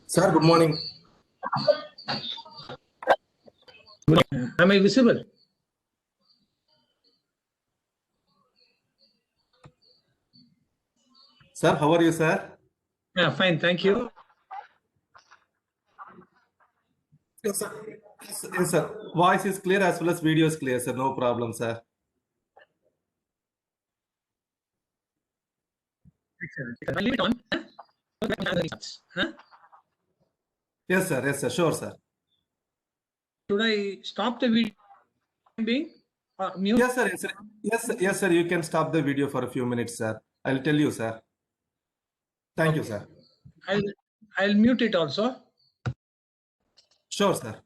Sir, good morning. Am I visible? Sir, how are you, sir? Yeah, fine, thank you. Yes, sir. Yes, sir. Voice is clear as well as video is clear, sir. No problem, sir. Excellent. I'll leave it on. Huh? Yes, sir. Yes, sir. Sure, sir. Should I stop the video being mute? Yes, sir. Yes, sir. Yes, sir. Yes, sir. You can stop the video for a few minutes, sir. I'll tell you, sir. Thank you, sir. I'll mute it also. Sure, sir.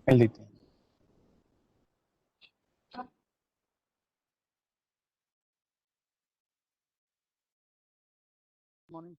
FDP. Morning.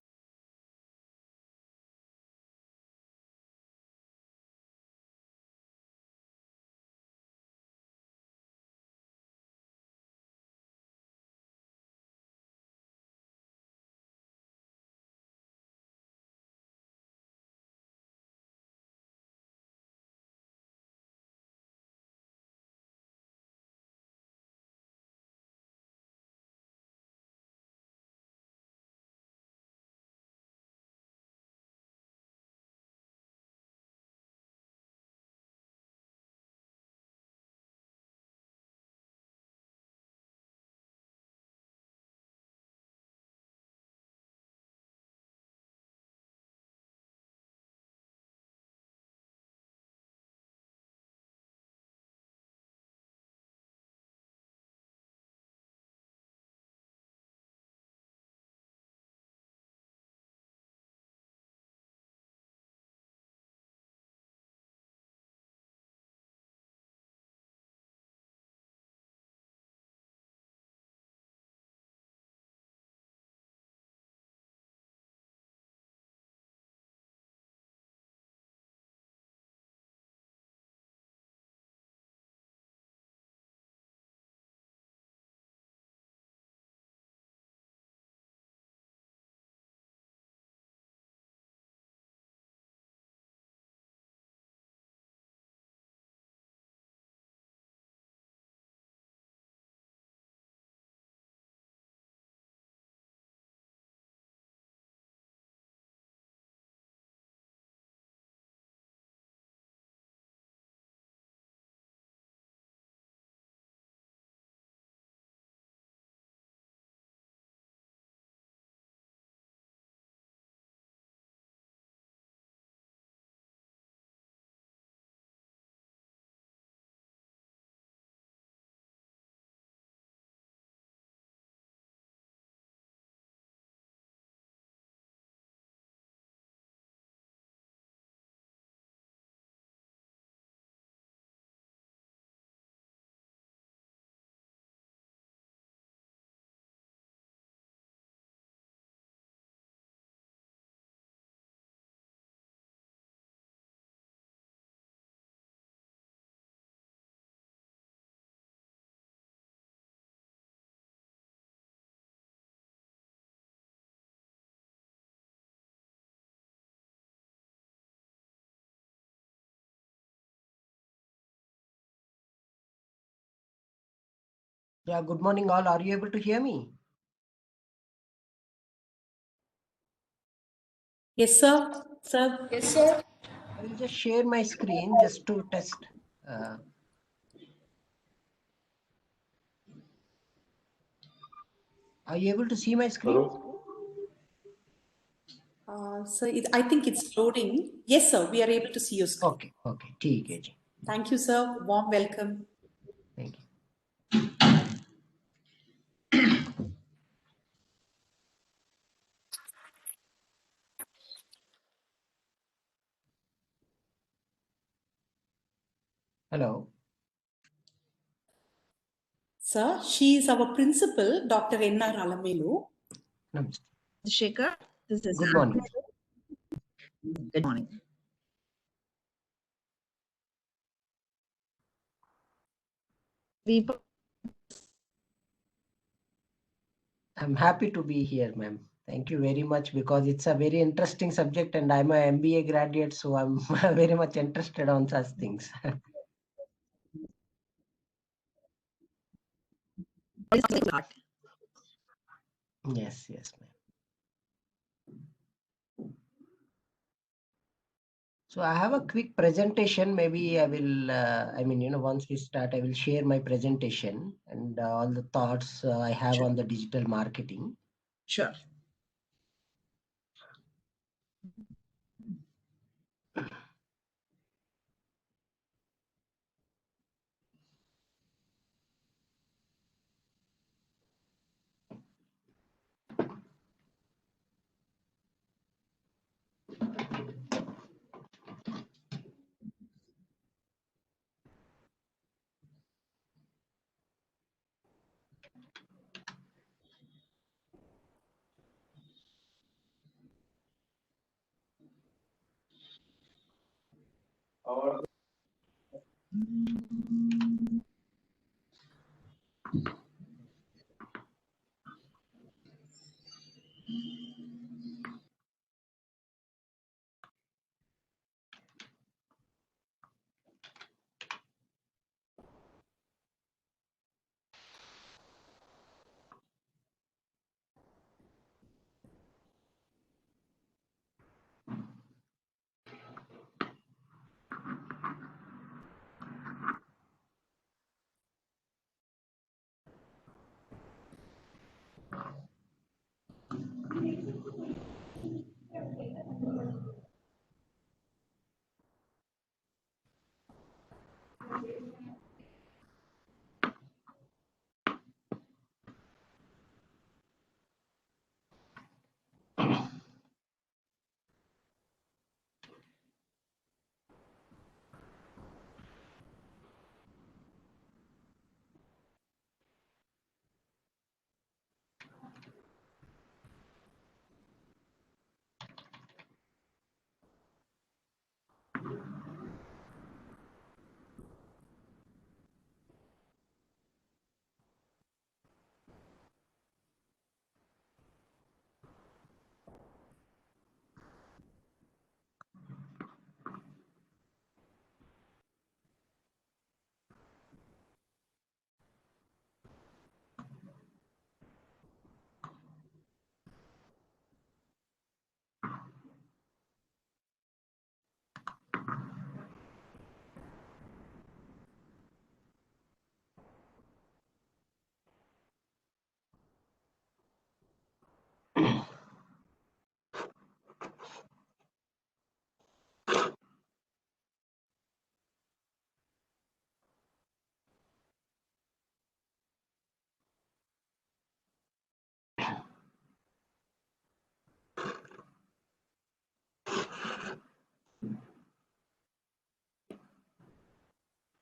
Yeah, good morning all. Are you able to hear me? Yes, sir. Sir. Yes, sir. I will just share my screen just to test. Are you able to see my screen? Sir, I think it's loading. Yes, sir. We are able to see your screen. Okay, okay. ठीक है जी. Thank you, sir. Warm welcome. Thank you. Hello. Sir, she is our principal, Dr. N.R. Alamelu. Namaste. Shekhar, this is Good morning. Good morning. We I'm happy to be here, ma'am. Thank you very much because it's a very interesting subject and I'm a MBA graduate, so I'm very much interested on such things. Yes, yes, ma'am. So I have a quick presentation. Maybe I will, once we start, I will share my presentation and all the thoughts I have Sure. on the digital marketing. Sure.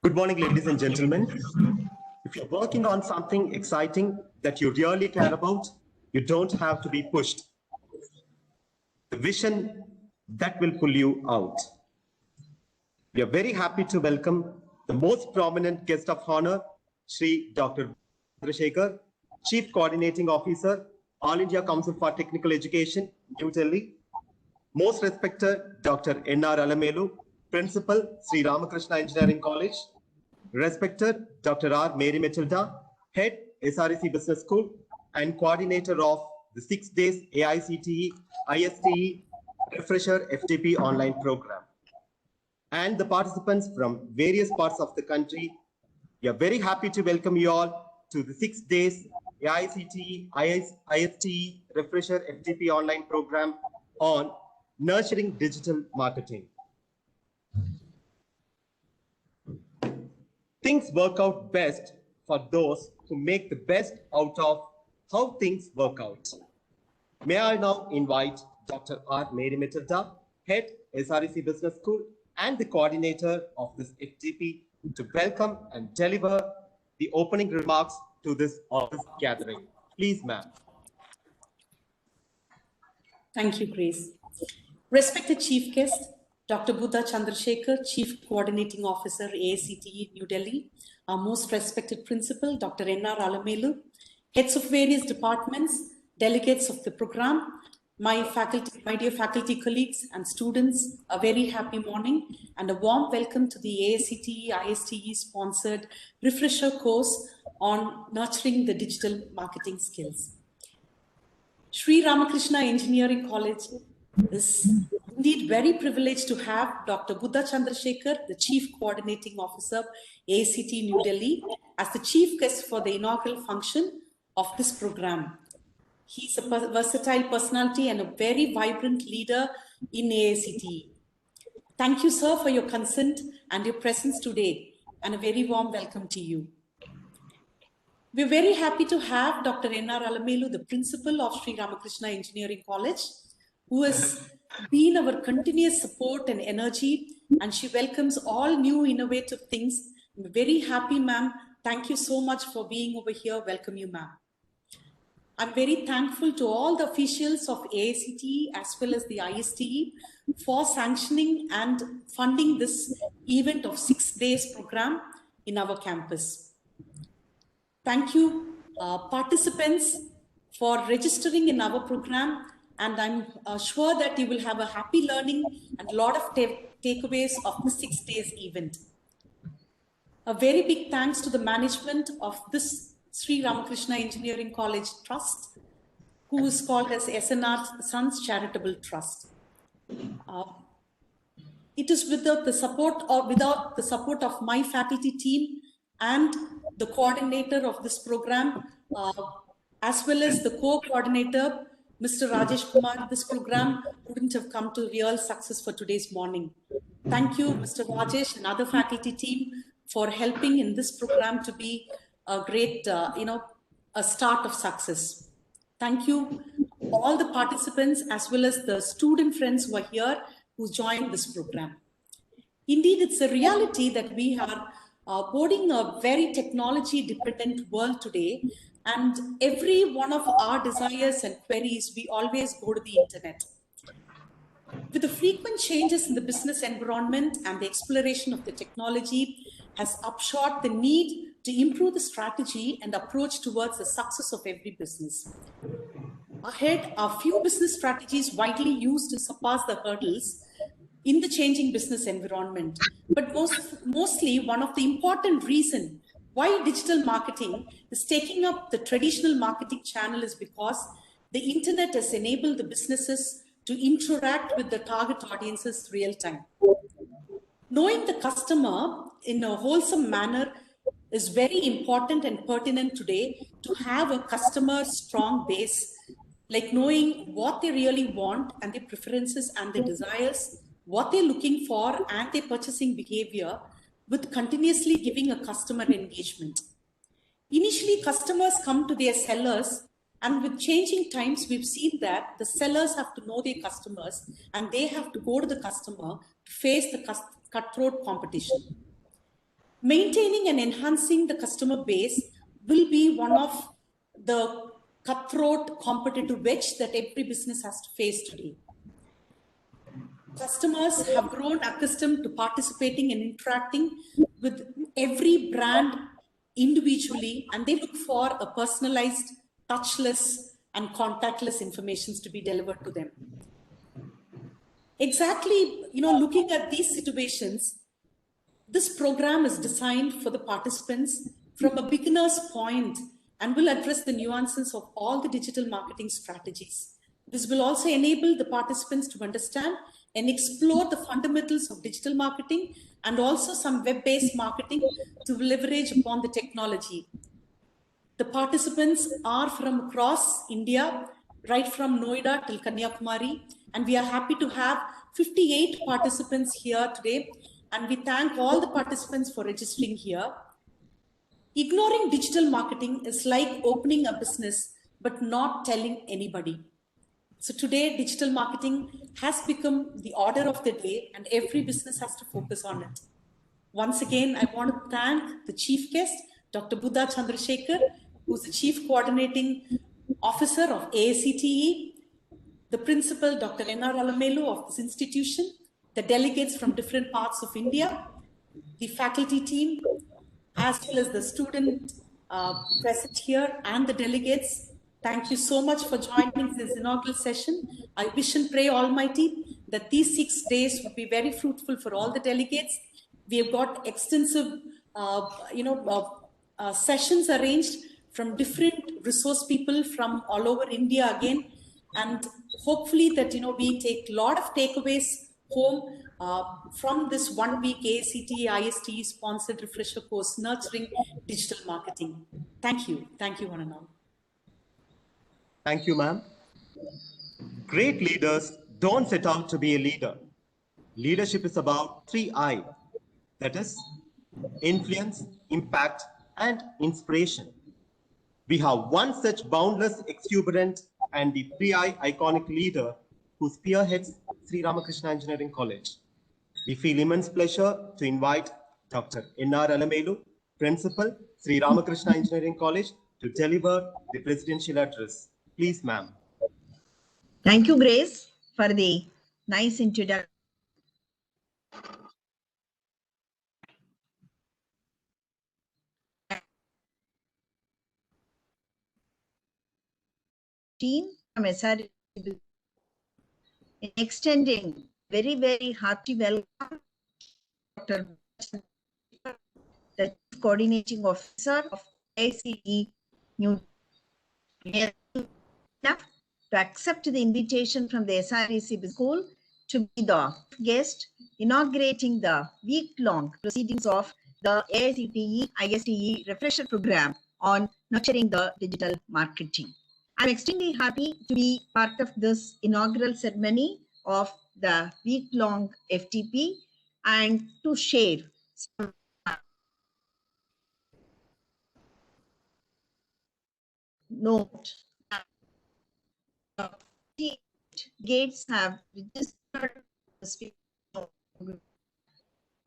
Good morning, ladies and gentlemen. If you're working on something exciting that you really care about, you don't have to be pushed. The vision that will pull you out. We are very happy to welcome the most prominent guest of honor, Shri Dr. Chandra shekhar, Chief Coordinating Officer, All India Council for Technical Education, New Delhi. Most respected Dr. N.R. Alamelu, Principal, Sri Ramakrishna Engineering College. Respected Dr. R. Mary Matilda, Head, SREC Business School, and Coordinator of the 6 days AICTE, ISTE, Refresher FDP online program. And the participants from various parts of the country, we are very happy to welcome you all to the 6 days AICTE, ISTE, Refresher FDP online program on nurturing digital marketing. Things work out best for those who make the best out of how things work out. May I now invite Dr. R. Mary Matilda, Head, SREC Business School, and the coordinator of this FDP to welcome and deliver the opening remarks to this August gathering. Please, ma'am. Thank you, Grace. Respected Chief Guest, Dr. Gupta Chandrasekhar, Chief Coordinating Officer, AICTE, New Delhi, our most respected Principal, Dr. N.R. Alamelu, heads of various departments, delegates of the program, my dear faculty colleagues and students, a very happy morning and a warm welcome to the AICTE, ISTE sponsored refresher course on nurturing the digital marketing skills. Sri Ramakrishna Engineering College is indeed very privileged to have Dr. Gupta Chandrasekhar, the Chief Coordinating Officer, AICTE New Delhi, as the chief guest for the inaugural function of this program. He's a versatile personality and a very vibrant leader in AICTE. Thank you, sir, for your consent and your presence today, and a very warm welcome to you. We're very happy to have Dr. N.R. Alamelu, the principal of Sri Ramakrishna Engineering College, who has been our continuous support and energy, and she welcomes all new innovative things. I'm very happy, ma'am. Thank you so much for being over here. Welcome you, ma'am. I'm very thankful to all the officials of AICTE as well as the ISTE for sanctioning and funding this event of 6 days program in our campus. Thank you, participants, for registering in our program, and I'm sure that you will have a happy learning and a lot of takeaways of the 6 days event. A very big thanks to the management of this Sri Ramakrishna Engineering College Trust, who is called as SNR Sons Charitable Trust. It is without the support of my faculty team and the coordinator of this program, as well as the co-coordinator, Mr. Rajesh Kumar, this program wouldn't have come to real success for today's morning. Thank you, Mr. Rajesh and other faculty team for helping in this program to be a great, a start of success. Thank you, all the participants, as well as the student friends who are here, who joined this program. Indeed, it's a reality that we are boarding a very technology-dependent world today, and every one of our desires and queries, we always go to the internet. With the frequent changes in the business environment and the exploration of the technology has upshot the need to improve the strategy and approach towards the success of every business. Ahead are few business strategies widely used to surpass the hurdles in the changing business environment. But mostly one of the important reasons why digital marketing is taking up the traditional marketing channel is because the internet has enabled the businesses to interact with the target audiences real time. Knowing the customer in a wholesome manner is very important and pertinent today to have a customer strong base, like knowing what they really want and their preferences and their desires, what they're looking for and their purchasing behavior, with continuously giving a customer engagement. Initially, customers come to their sellers, and with changing times, we've seen that the sellers have to know their customers and they have to go to the customer to face the cutthroat competition. Maintaining and enhancing the customer base will be one of the cutthroat competitive wedge that every business has to face today. Customers have grown accustomed to participating and interacting with every brand individually, and they look for a personalized, touchless, and contactless information to be delivered to them. Exactly, looking at these situations, this program is designed for the participants from a beginner's point and will address the nuances of all the digital marketing strategies. This will also enable the participants to understand and explore the fundamentals of digital marketing and also some web-based marketing to leverage upon the technology. The participants are from across India, right from Noida till Kanyakumari, and we are happy to have 58 participants here today, and we thank all the participants for registering here. Ignoring digital marketing is like opening a business but not telling anybody. So today, digital marketing has become the order of the day, and every business has to focus on it. Once again, I want to thank the chief guest, Dr. Buddha Chandrasekhar, who's the Chief Coordinating Officer of AICTE, the Principal, Dr. N.R. Alamelu of this institution, the delegates from different parts of India, the faculty team, as well as the student present here and the delegates. Thank you so much for joining this inaugural session. I wish and pray Almighty that these 6 days will be very fruitful for all the delegates. We have got extensive, sessions arranged from different resource people from all over India again, and hopefully that we take a lot of takeaways home from this 1 week AICTE ISTE sponsored refresher course, Nurturing Digital Marketing. Thank you, one and all. Thank you, ma'am. Great leaders don't set out to be a leader. Leadership is about 3 I, that is, influence, impact, and inspiration. We have one such boundless, exuberant, and the 3I iconic leader who spearheads Sri Ramakrishna Engineering College. We feel immense pleasure to invite Dr. N.R. Alamelu, Principal, Sri Ramakrishna Engineering College, to deliver the presidential address. Please, ma'am. Thank you, Grace, for the nice introduction. From SRE in extending very, very hearty welcome, Dr. the Chief Coordinating Officer of ISTE New Delhi, to accept the invitation from the SREC School to be the guest inaugurating the week-long proceedings of the AICTE ISTE refresher program on nurturing the digital marketing. I'm extremely happy to be part of this inaugural ceremony of the week-long FDP and to share some note. Gates have registered all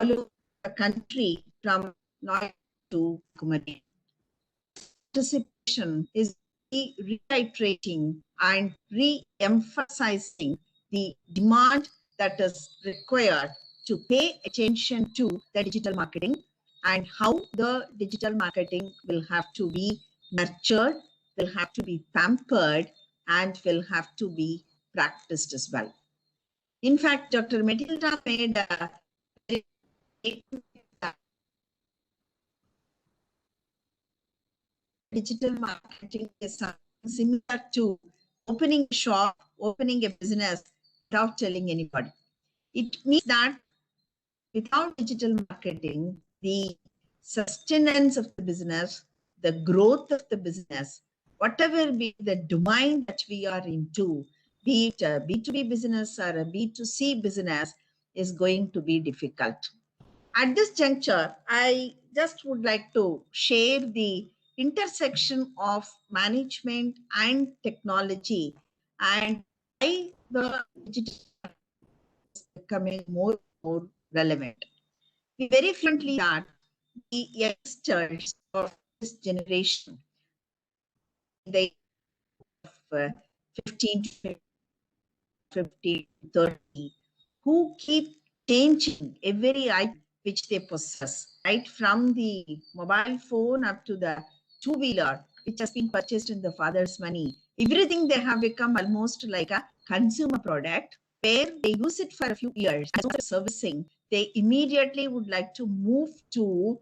over the country from Noida to Kumari. Participation is reiterating and re-emphasizing the demand that is required to pay attention to the digital marketing and how the digital marketing will have to be nurtured, will have to be pampered, and will have to be practiced as well. In fact, Dr. Matilda made a digital marketing is something similar to opening a shop, opening a business without telling anybody. It means that without digital marketing, the sustenance of the business, the growth of the business, whatever be the domain that we are into, be it a B2B business or a B2C business, is going to be difficult. At this juncture, I just would like to share the intersection of management and technology and why the digital is becoming more and more relevant. We very frequently that the youngsters of this generation, they have 15 to 50, 30, who keep changing every item which they possess, right from the mobile phone up to the two-wheeler, which has been purchased in the father's money. Everything they have become almost like a consumer product where they use it for a few years as for servicing. They immediately would like to move to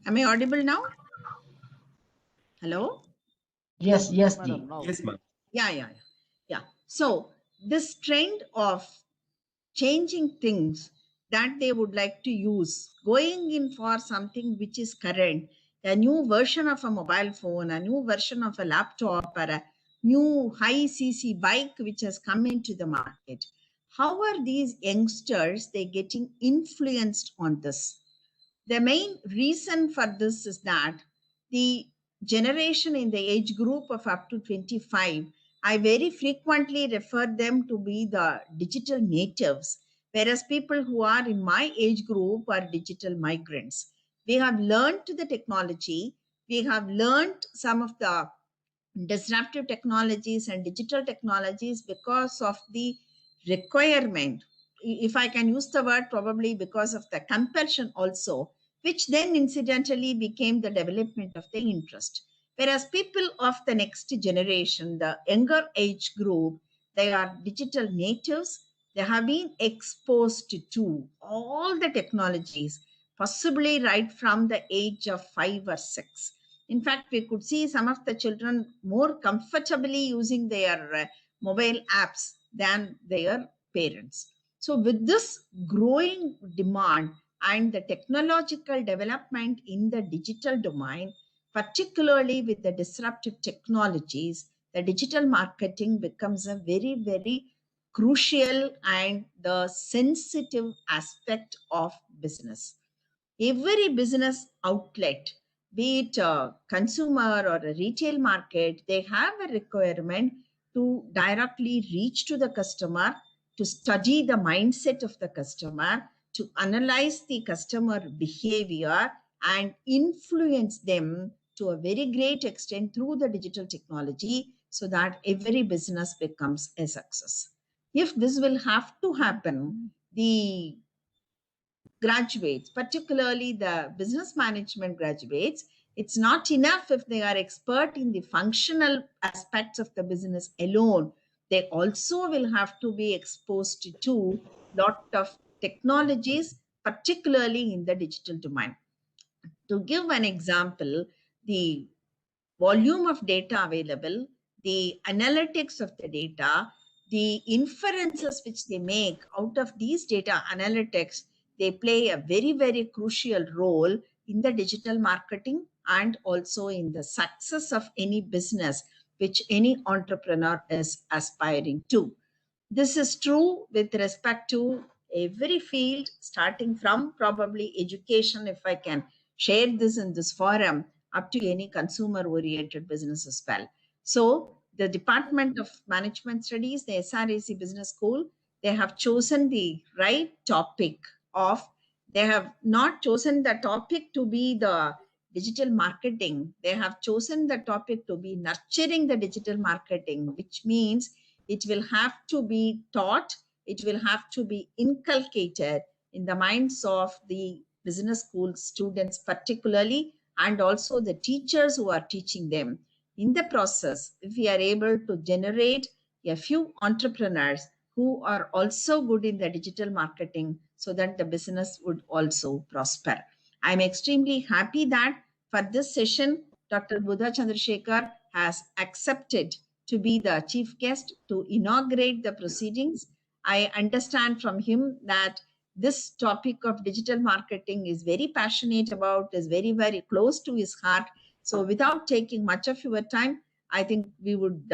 Am I audible now? Hello? Yes, yes, Ji. Yes, ma'am. Yeah. So this trend of changing things that they would like to use, going in for something which is current, a new version of a mobile phone, a new version of a laptop, or a new high CC bike which has come into the market. How are these youngsters, they getting influenced on this? The main reason for this is that the generation in the age group of up to 25, I very frequently refer them to be the digital natives, whereas people who are in my age group are digital migrants. We have learned the technology, we have learned some of the disruptive technologies and digital technologies because of the requirement, if I can use the word, probably because of the compulsion also, which then incidentally became the development of the interest. Whereas people of the next generation, the younger age group, they are digital natives. They have been exposed to all the technologies, possibly right from the age of 5 or 6. In fact, we could see some of the children more comfortably using their mobile apps than their parents. So with this growing demand and the technological development in the digital domain, particularly with the disruptive technologies, the digital marketing becomes a very, very crucial and the sensitive aspect of business. Every business outlet, be it a consumer or a retail market, they have a requirement to directly reach to the customer, to study the mindset of the customer, to analyze the customer behavior and influence them to a very great extent through the digital technology, so that every business becomes a success. If this will have to happen, the graduates, particularly the business management graduates, it's not enough if they are expert in the functional aspects of the business alone. They also will have to be exposed to lot of technologies, particularly in the digital domain. To give an example, the volume of data available, the analytics of the data, the inferences which they make out of these data analytics, they play a very, very crucial role in the digital marketing and also in the success of any business which any entrepreneur is aspiring to. This is true with respect to every field, starting from probably education, if I can share this in this forum, up to any consumer-oriented business as well. So the Department of Management Studies, the SRAC Business School, they have chosen the right topic of, they have not chosen the topic to be the digital marketing. They have chosen the topic to be nurturing the digital marketing, which means it will have to be taught, it will have to be inculcated in the minds of the business school students particularly, and also the teachers who are teaching them. In the process, if we are able to generate a few entrepreneurs who are also good in the digital marketing, so that the business would also prosper. I'm extremely happy that for this session, Dr. Buddha Chandrasekhar has accepted to be the chief guest to inaugurate the proceedings. I understand from him that this topic of digital marketing is very passionate about, is very, very close to his heart. So without taking much of your time, I think we would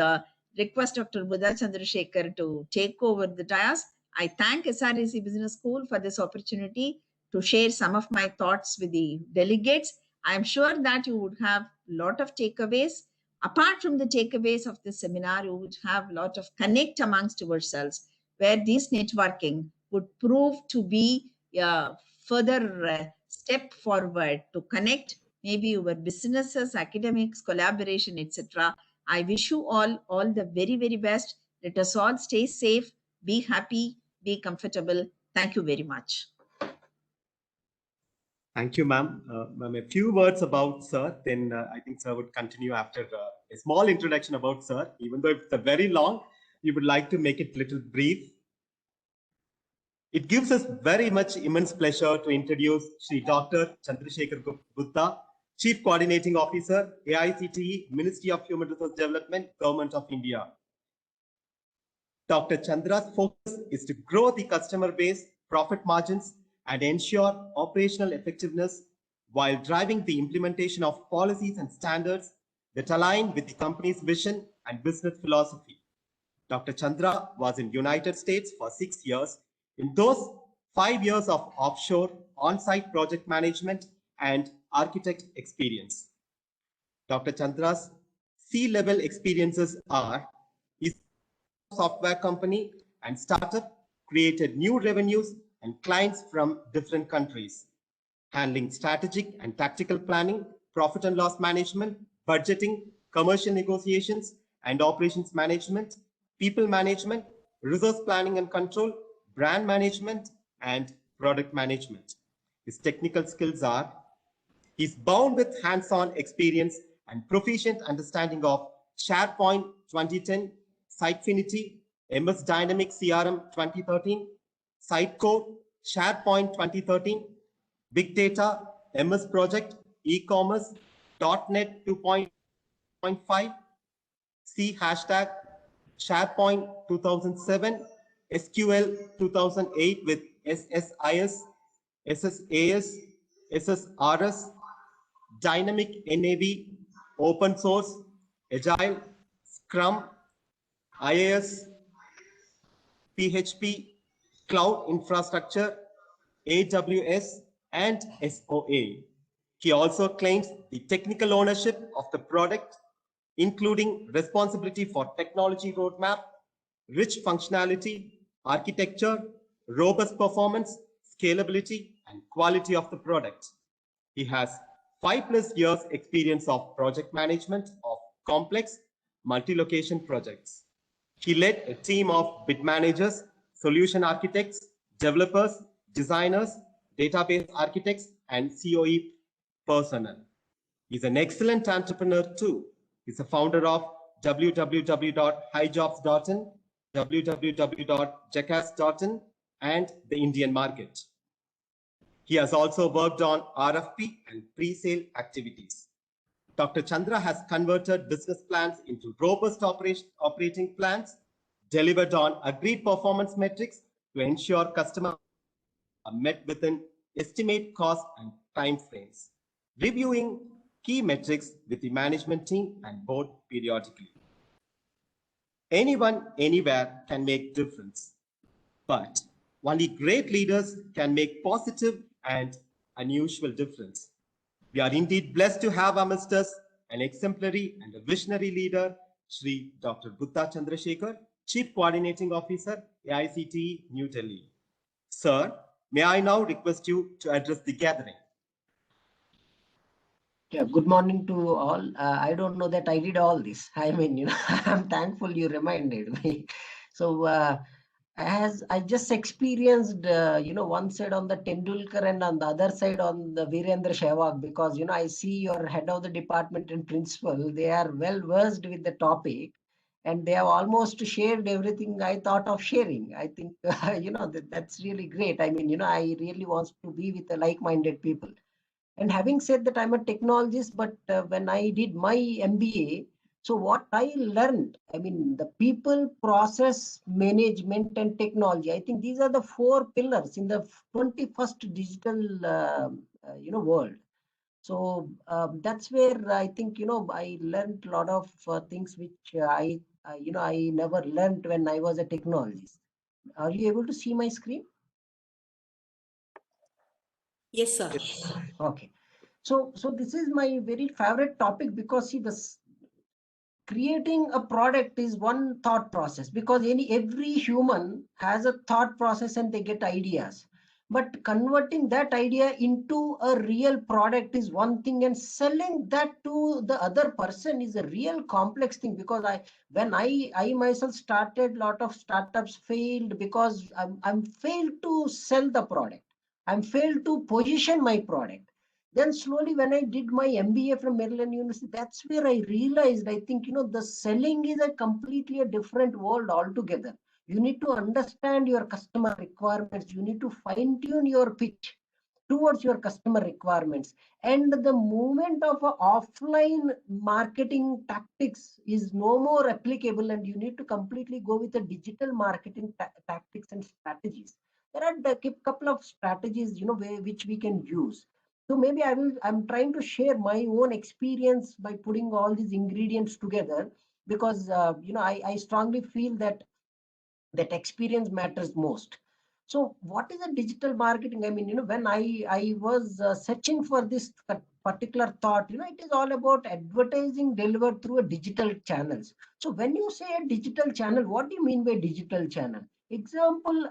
request Dr. Buddha Chandrasekhar to take over the dais. I thank SRAC Business School for this opportunity to share some of my thoughts with the delegates. I am sure that you would have a lot of takeaways. Apart from the takeaways of this seminar, you would have a lot of connect amongst yourselves, where this networking would prove to be a further step forward to connect maybe your businesses, academics, collaboration, etc. I wish you all the very, very best. Let us all stay safe, be happy, be comfortable. Thank you very much. Thank you, ma'am. Ma'am, a few words about sir, then I think sir would continue after a small introduction about sir. Even though it's very long, we would like to make it a little brief. It gives us very much immense pleasure to introduce Shri Dr. Chandrasekhar Gupta, Chief Coordinating Officer, AICTE, Ministry of Human Resource Development, Government of India. Dr. Chandra's focus is to grow the customer base, profit margins, and ensure operational effectiveness while driving the implementation of policies and standards that align with the company's vision and business philosophy. Dr. Chandra was in United States for 6 years. In those 5 years of offshore, on-site project management and architect experience. Dr. Chandra's C-level experiences are his software company and startup created new revenues and clients from different countries, handling strategic and tactical planning, profit and loss management, budgeting, commercial negotiations and operations management, people management, resource planning and control, brand management, and product management. His technical skills are, he's bound with hands-on experience and proficient understanding of SharePoint 2010, Sitefinity, MS Dynamics CRM 2013, Sitecore, SharePoint 2013, Big Data, MS Project, E-commerce, .NET 2.5, C#, SharePoint 2007, SQL 2008 with SSIS, SSAS, SSRS, Dynamic NAV, Open Source, Agile, Scrum, IAS, PHP, Cloud Infrastructure, AWS, and SOA. He also claims the technical ownership of the product, including responsibility for technology roadmap, rich functionality, architecture, robust performance, scalability, and quality of the product. He has 5+ years experience of project management of complex multi-location projects. He led a team of bid managers, solution architects, developers, designers, database architects, and COE personnel. He's an excellent entrepreneur too. He's the founder of www.highjobs.in, www.jackass.in, and the Indian market. He has also worked on RFP and pre-sale activities. Dr. Chandra has converted business plans into robust operating plans, delivered on agreed performance metrics to ensure customers are met within estimate cost and time frames, reviewing key metrics with the management team and board periodically. Anyone, anywhere can make difference, but only great leaders can make positive and unusual difference. We are indeed blessed to have amongst us an exemplary and a visionary leader, Shri Dr. Gupta Chandrasekhar, Chief Coordinating Officer, AICTE, New Delhi. Sir, may I now request you to address the gathering? Yeah, good morning to all. I don't know that I did all this. I mean, I'm thankful you reminded me. So, as I just experienced, one side on the Tendulkar and on the other side on the Virendra Sehwag, because, I see your head of the department and principal, they are well versed with the topic and they have almost shared everything I thought of sharing. I think, that's really great. I mean, I really want to be with the like-minded people. And having said that, I'm a technologist, but when I did my MBA, so what I learned, I mean, the people, process, management, and technology, I think these are the 4 pillars in the 21st digital, world. So that's where I think, I learned a lot of things which I never learned when I was a technologist. Are you able to see my screen? Yes, sir. Okay. So this is my very favorite topic because see, creating a product is one thought process, because every human has a thought process and they get ideas, but converting that idea into a real product is one thing, and selling that to the other person is a real complex thing. Because when I myself started, a lot of startups failed because I'm failed to sell the product, I'm failed to position my product. Then slowly, when I did my MBA from Maryland University, that's where I realized, I think, the selling is a completely a different world altogether. You need to understand your customer requirements. You need to fine tune your pitch towards your customer requirements. And the movement of offline marketing tactics is no more applicable, and you need to completely go with the digital marketing tactics and strategies. There are a couple of strategies, which we can use. So maybe I'm trying to share my own experience by putting all these ingredients together, because, I strongly feel that experience matters most. So what is a digital marketing? I mean, when I was searching for this particular thought, it is all about advertising delivered through a digital channels. So when you say a digital channel, what do you mean by digital channel? Example,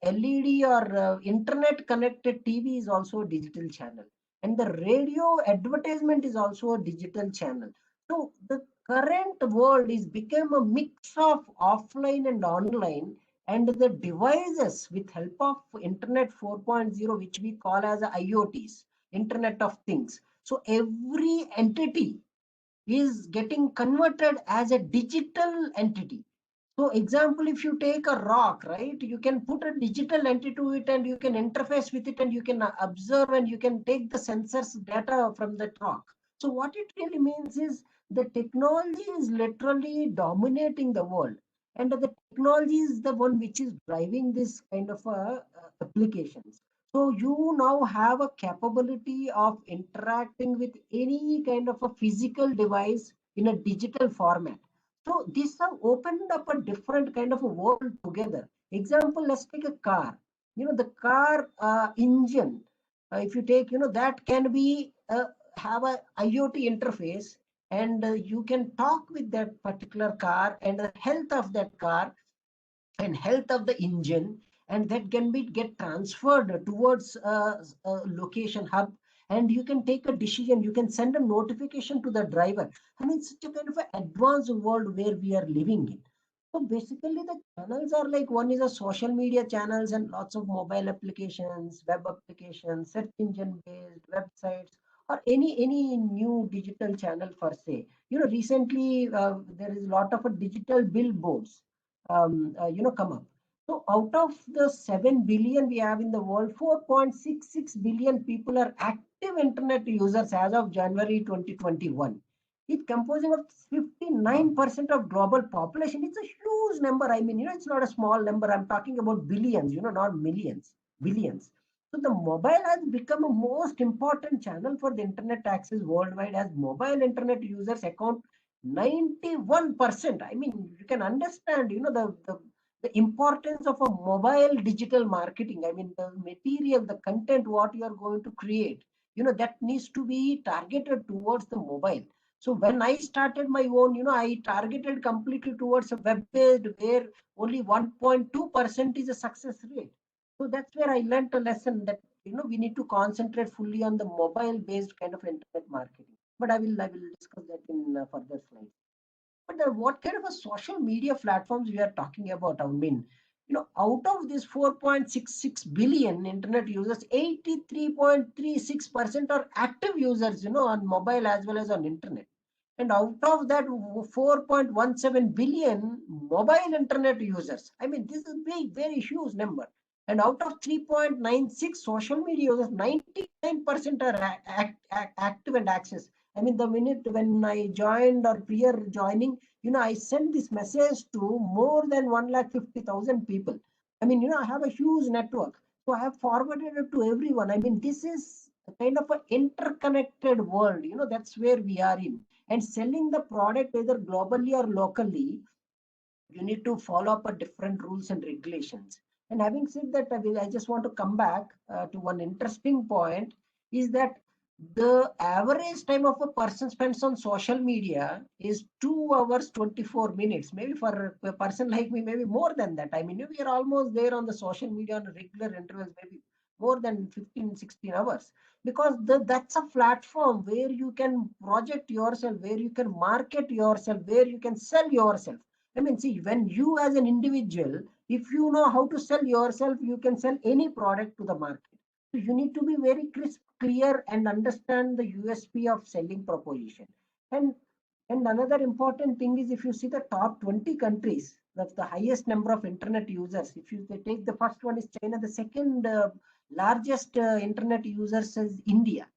LED or internet connected TV is also a digital channel, and the radio advertisement is also a digital channel. So the current world is become a mix of offline and online, and the devices with help of internet 4.0, which we call as IoTs, internet of things. So every entity is getting converted as a digital entity. So example, if you take a rock, right, you can put a digital entity to it and you can interface with it and you can observe and you can take the sensors data from that rock. So what it really means is the technology is literally dominating the world, and the technology is the one which is driving this kind of applications. So you now have a capability of interacting with any kind of a physical device in a digital format. So these have opened up a different kind of a world together. Example, let's take a car. The car engine, if you take, that can be have a IoT interface, and you can talk with that particular car and the health of that car and health of the engine, and that can be get transferred towards a location hub, and you can take a decision, you can send a notification to the driver. I mean, such a kind of an advanced world where we are living in. So basically the channels are like, one is a social media channels and lots of mobile applications, web applications, search engine based websites, or any new digital channel per se. Recently there is a lot of digital billboards come up. So out of the 7 billion we have in the world, 4.66 billion people are active internet users as of January 2021. It's composing of 59% of global population. It's a huge number. I mean, it's not a small number. I'm talking about billions, not millions, billions. So the mobile has become a most important channel for the internet access worldwide, as mobile internet users account 91%. I mean, you can understand, the importance of a mobile digital marketing. I mean, the material, the content, what you are going to create, that needs to be targeted towards the mobile. So when I started my own, I targeted completely towards a web-based where only 1.2% is a success rate. So that's where I learned a lesson that, we need to concentrate fully on the mobile-based kind of internet marketing. But I will discuss that in further slides. But what kind of a social media platforms we are talking about? I mean, out of this 4.66 billion internet users, 83.36% are active users, on mobile as well as on internet. And out of that 4.17 billion mobile internet users, I mean, this is a very, very huge number. And out of 3.96 social media users, 99% are active and access. I mean, the minute when I joined or prior joining, I sent this message to more than 150,000 people. I mean, I have a huge network. So I have forwarded it to everyone. I mean, this is a kind of an interconnected world. That's where we are in. And selling the product either globally or locally, you need to follow up a different rules and regulations. And having said that, I just want to come back to one interesting point, is that the average time of a person spends on social media is 2 hours 24 minutes. Maybe for a person like me, maybe more than that. I mean, we are almost there on the social media on a regular intervals, maybe more than 15, 16 hours. Because that's a platform where you can project yourself, where you can market yourself, where you can sell yourself. I mean, see, when you as an individual, if you know how to sell yourself, you can sell any product to the market. So you need to be very crisp, clear, and understand the USP of selling proposition. And another important thing is, if you see the top 20 countries, that's the highest number of internet users. If you take the first one is China, the second largest internet users is India.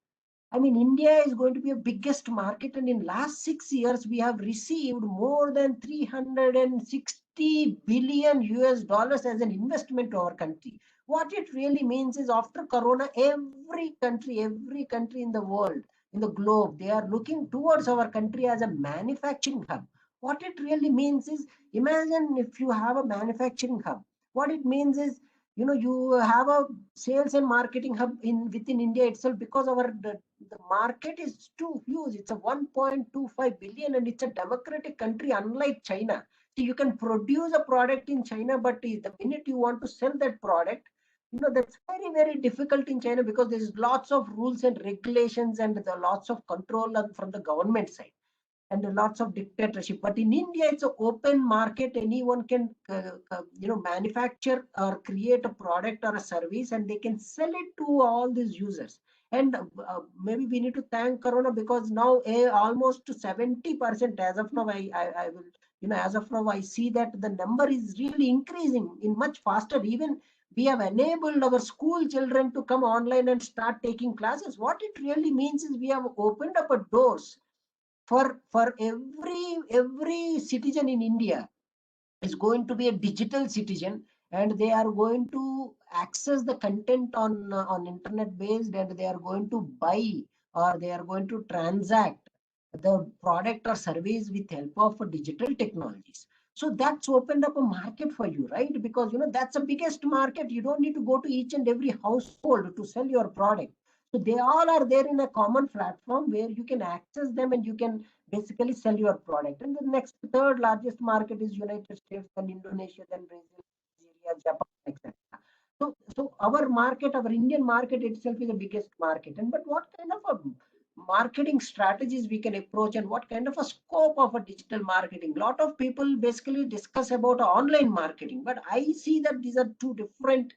I mean, India is going to be a biggest market, and in last 6 years, we have received more than 360 billion US dollars as an investment to our country. What it really means is, after Corona, every country in the world, in the globe, they are looking towards our country as a manufacturing hub. What it really means is, imagine if you have a manufacturing hub. What it means is, you have a sales and marketing hub within India itself, because the market is too huge. It's a 1.25 billion, and it's a democratic country, unlike China. So you can produce a product in China, but the minute you want to sell that product, that's very, very difficult in China, because there's lots of rules and regulations, and there are lots of control from the government side, and lots of dictatorship. But in India, it's an open market. Anyone can manufacture or create a product or a service, and they can sell it to all these users. And maybe we need to thank Corona, because now almost 70%, as of now, I will, as of now, I see that the number is really increasing in much faster. Even we have enabled our school children to come online and start taking classes. What it really means is, we have opened up a doors for every citizen in India is going to be a digital citizen, and they are going to access the content on internet based, and they are going to buy, or they are going to transact the product or service with help of digital technologies. So that's opened up a market for you, right? Because that's the biggest market. You don't need to go to each and every household to sell your product. So they all are there in a common platform where you can access them and you can basically sell your product. And the next third largest market is United States, then Indonesia, then Brazil, Nigeria, Japan, etc. So our market, our Indian market itself is the biggest market. And but what kind of a marketing strategies we can approach and what kind of a scope of a digital marketing? A lot of people basically discuss about online marketing, but I see that these are two different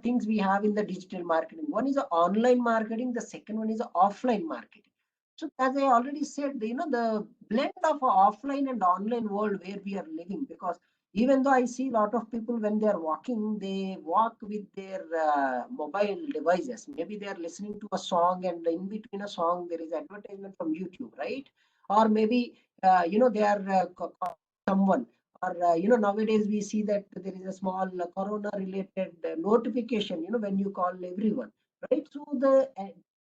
things we have in the digital marketing. One is the online marketing, the second one is the offline marketing. So as I already said, the blend of a offline and online world where we are living, because even though I see a lot of people when they are walking, they walk with their mobile devices. Maybe they are listening to a song and in between a song there is advertisement from YouTube, right? Or maybe they are someone, or nowadays we see that there is a small corona related notification when you call everyone, right? So the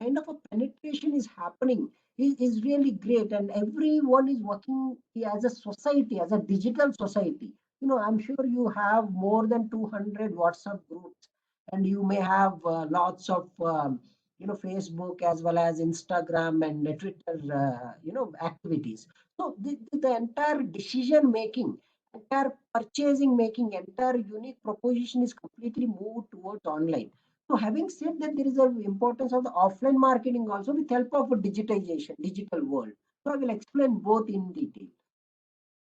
kind of a penetration is happening is really great, and everyone is working as a society, as a digital society. I'm sure you have more than 200 WhatsApp groups, and you may have lots of Facebook as well as Instagram and Twitter activities. So the entire decision making, entire purchasing making, entire unique proposition is completely moved towards online. So having said that, there is an importance of the offline marketing also with help of digitization, digital world. So I will explain both in detail.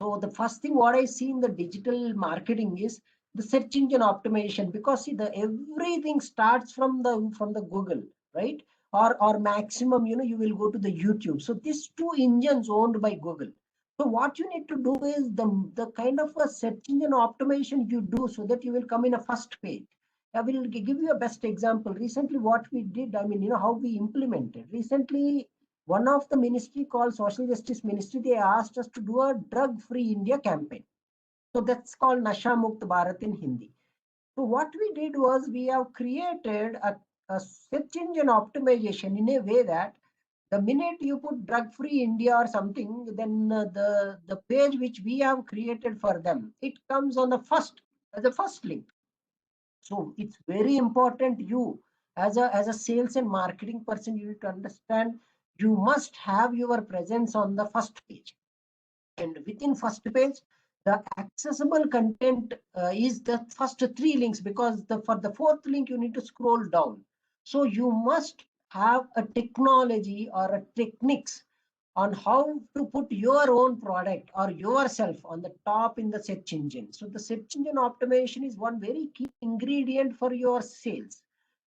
So the first thing what I see in the digital marketing is the search engine optimization, because see, the everything starts from the Google, right? Or maximum, you will go to the YouTube. So these two engines owned by Google. So what you need to do is the kind of a search engine optimization you do so that you will come in a first page. I will give you a best example. Recently, what we did, I mean, how we implemented. Recently, one of the ministry called Social Justice Ministry, they asked us to do a drug-free India campaign. So that's called Nasha Mukt Bharat in Hindi. So what we did was we have created a search engine optimization in a way that the minute you put drug-free India or something, then the page which we have created for them, it comes on the first link. So it's very important, you as a sales and marketing person, you need to understand you must have your presence on the first page. And within first page, the accessible content is the first three links, because for the fourth link you need to scroll down. So you must have a technology or a techniques on how to put your own product or yourself on the top in the search engine. So the search engine optimization is one very key ingredient for your sales.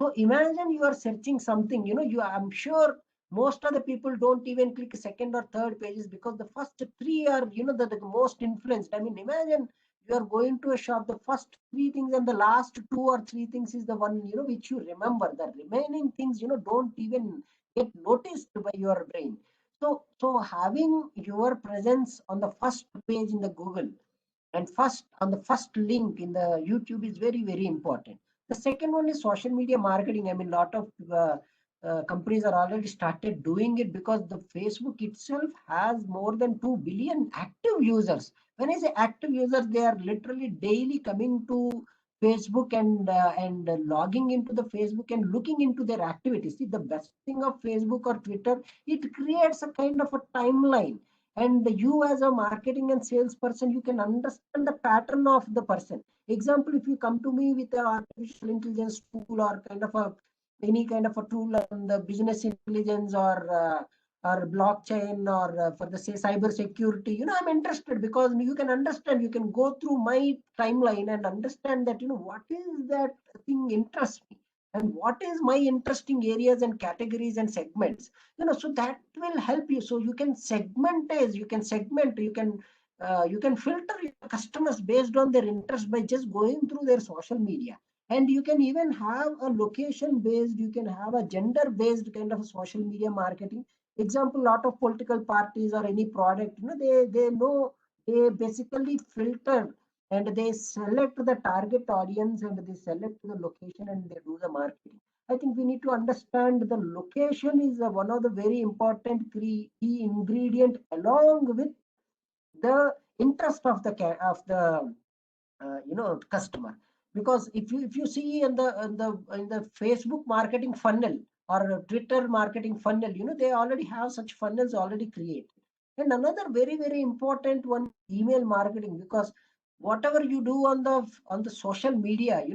So imagine you are searching something, I'm sure most of the people don't even click second or third pages, because the first three are, the most influenced. I mean, imagine you are going to a shop, the first three things and the last two or three things is the one, which you remember. The remaining things, don't even get noticed by your brain. So having your presence on the first page in the Google and first on the first link in the YouTube is very, very important. The second one is social media marketing. I mean, a lot of companies are already started doing it, because the Facebook itself has more than 2 billion active users. When I say active users, they are literally daily coming to Facebook and logging into the Facebook and looking into their activities. See, the best thing of Facebook or Twitter, it creates a kind of a timeline, and you as a marketing and sales person, you can understand the pattern of the person. Example, if you come to me with an artificial intelligence tool or kind of a any kind of a tool on the business intelligence or blockchain or for the say cyber security, I'm interested, because you can understand, you can go through my timeline and understand that what is that thing interests me and what is my interesting areas and categories and segments, so that will help you. So you can segment, you can filter your customers based on their interest by just going through their social media. And you can even have a location based, you can have a gender based kind of social media marketing. Example, lot of political parties or any product, they know, they basically filter and they select the target audience and they select the location and they do the marketing. I think we need to understand the location is one of the very important key ingredient along with the interest of the customer. Because if you see in the Facebook marketing funnel or a Twitter marketing funnel, they already have such funnels already created. And another very important one, email marketing, because whatever you do on the social media,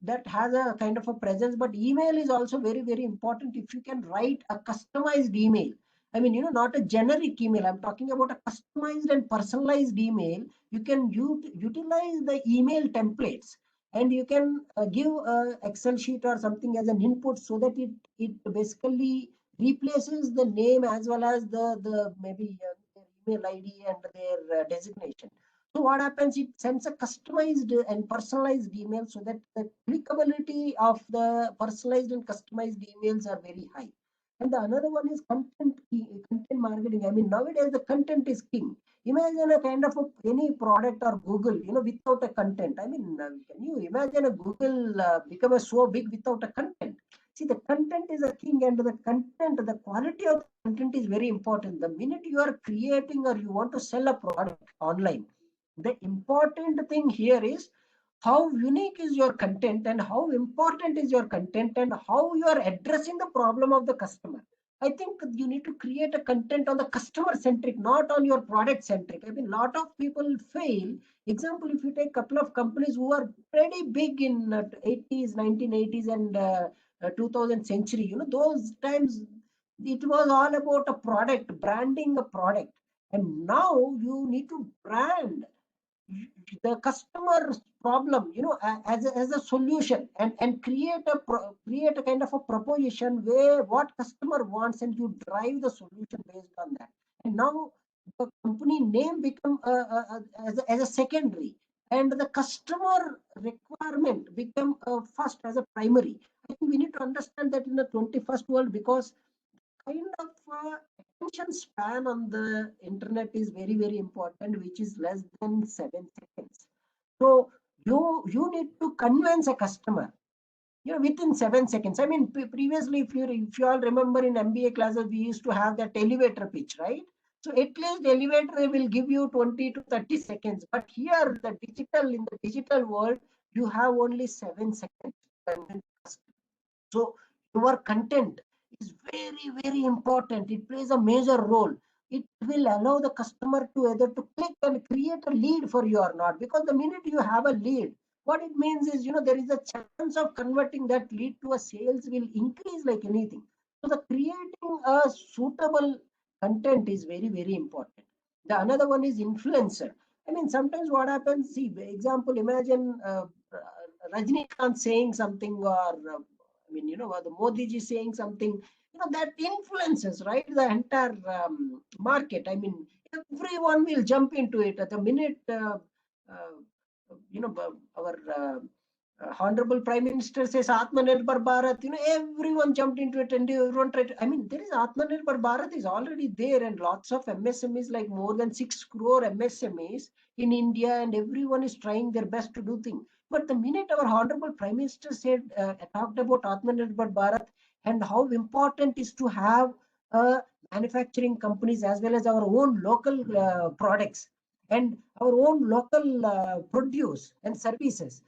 that has a kind of a presence, but email is also very important. If you can write a customized email, I mean, not a generic email, I'm talking about a customized and personalized email. You can utilize the email templates, and you can give a Excel sheet or something as an input, so that it basically replaces the name as well as the maybe their email ID and their designation. So what happens, it sends a customized and personalized email, so that the clickability of the personalized and customized emails are very high. And the another one is content marketing. I mean, nowadays the content is king. Imagine a kind of any product or Google, without a content. I mean, can you imagine a Google become so big without a content? See, the content is a king, and the content, the quality of the content is very important. The minute you are creating or you want to sell a product online, the important thing here is how unique is your content, and how important is your content, and how you are addressing the problem of the customer. I think you need to create a content on the customer centric, not on your product centric. I mean, a lot of people fail. Example, if you take a couple of companies who are pretty big in 80s, 1980s, and 2000 century, those times it was all about a product, branding a product. And now you need to brand the customer's problem, as a solution, and create a kind of a proposition where what customer wants, and you drive the solution based on that. And now the company name become as a secondary, and the customer requirement become first as a primary. I think we need to understand that in the 21st world, because kind of attention span on the internet is very important, which is less than 7 seconds. So you need to convince a customer, within 7 seconds. I mean, previously, if you all remember, in MBA classes we used to have that elevator pitch, right? So at least elevator will give you 20 to 30 seconds, but here in the digital world, you have only 7 seconds to convince the customer. So your content is very important. It plays a major role. It will allow the customer to either to click and create a lead for you or not. Because the minute you have a lead, what it means is, there is a chance of converting that lead to a sales will increase like anything. So the creating a suitable content is very important. The another one is influencer. I mean, sometimes what happens, see, example, imagine Rajnikant saying something, or I mean, the Modi ji saying something, that influences, right, the entire market. I mean, everyone will jump into it at the minute. Our Honorable Prime Minister says Atmanirbhar Bharat, everyone jumped into it, and everyone tried to, I mean, there is Atmanirbhar Bharat is already there, and lots of MSMEs, like more than 6 crore MSMEs in India, and everyone is trying their best to do things. But the minute our Honorable Prime Minister said, talked about Atmanirbhar Bharat, and how important is to have manufacturing companies as well as our own local products and our own local produce and services.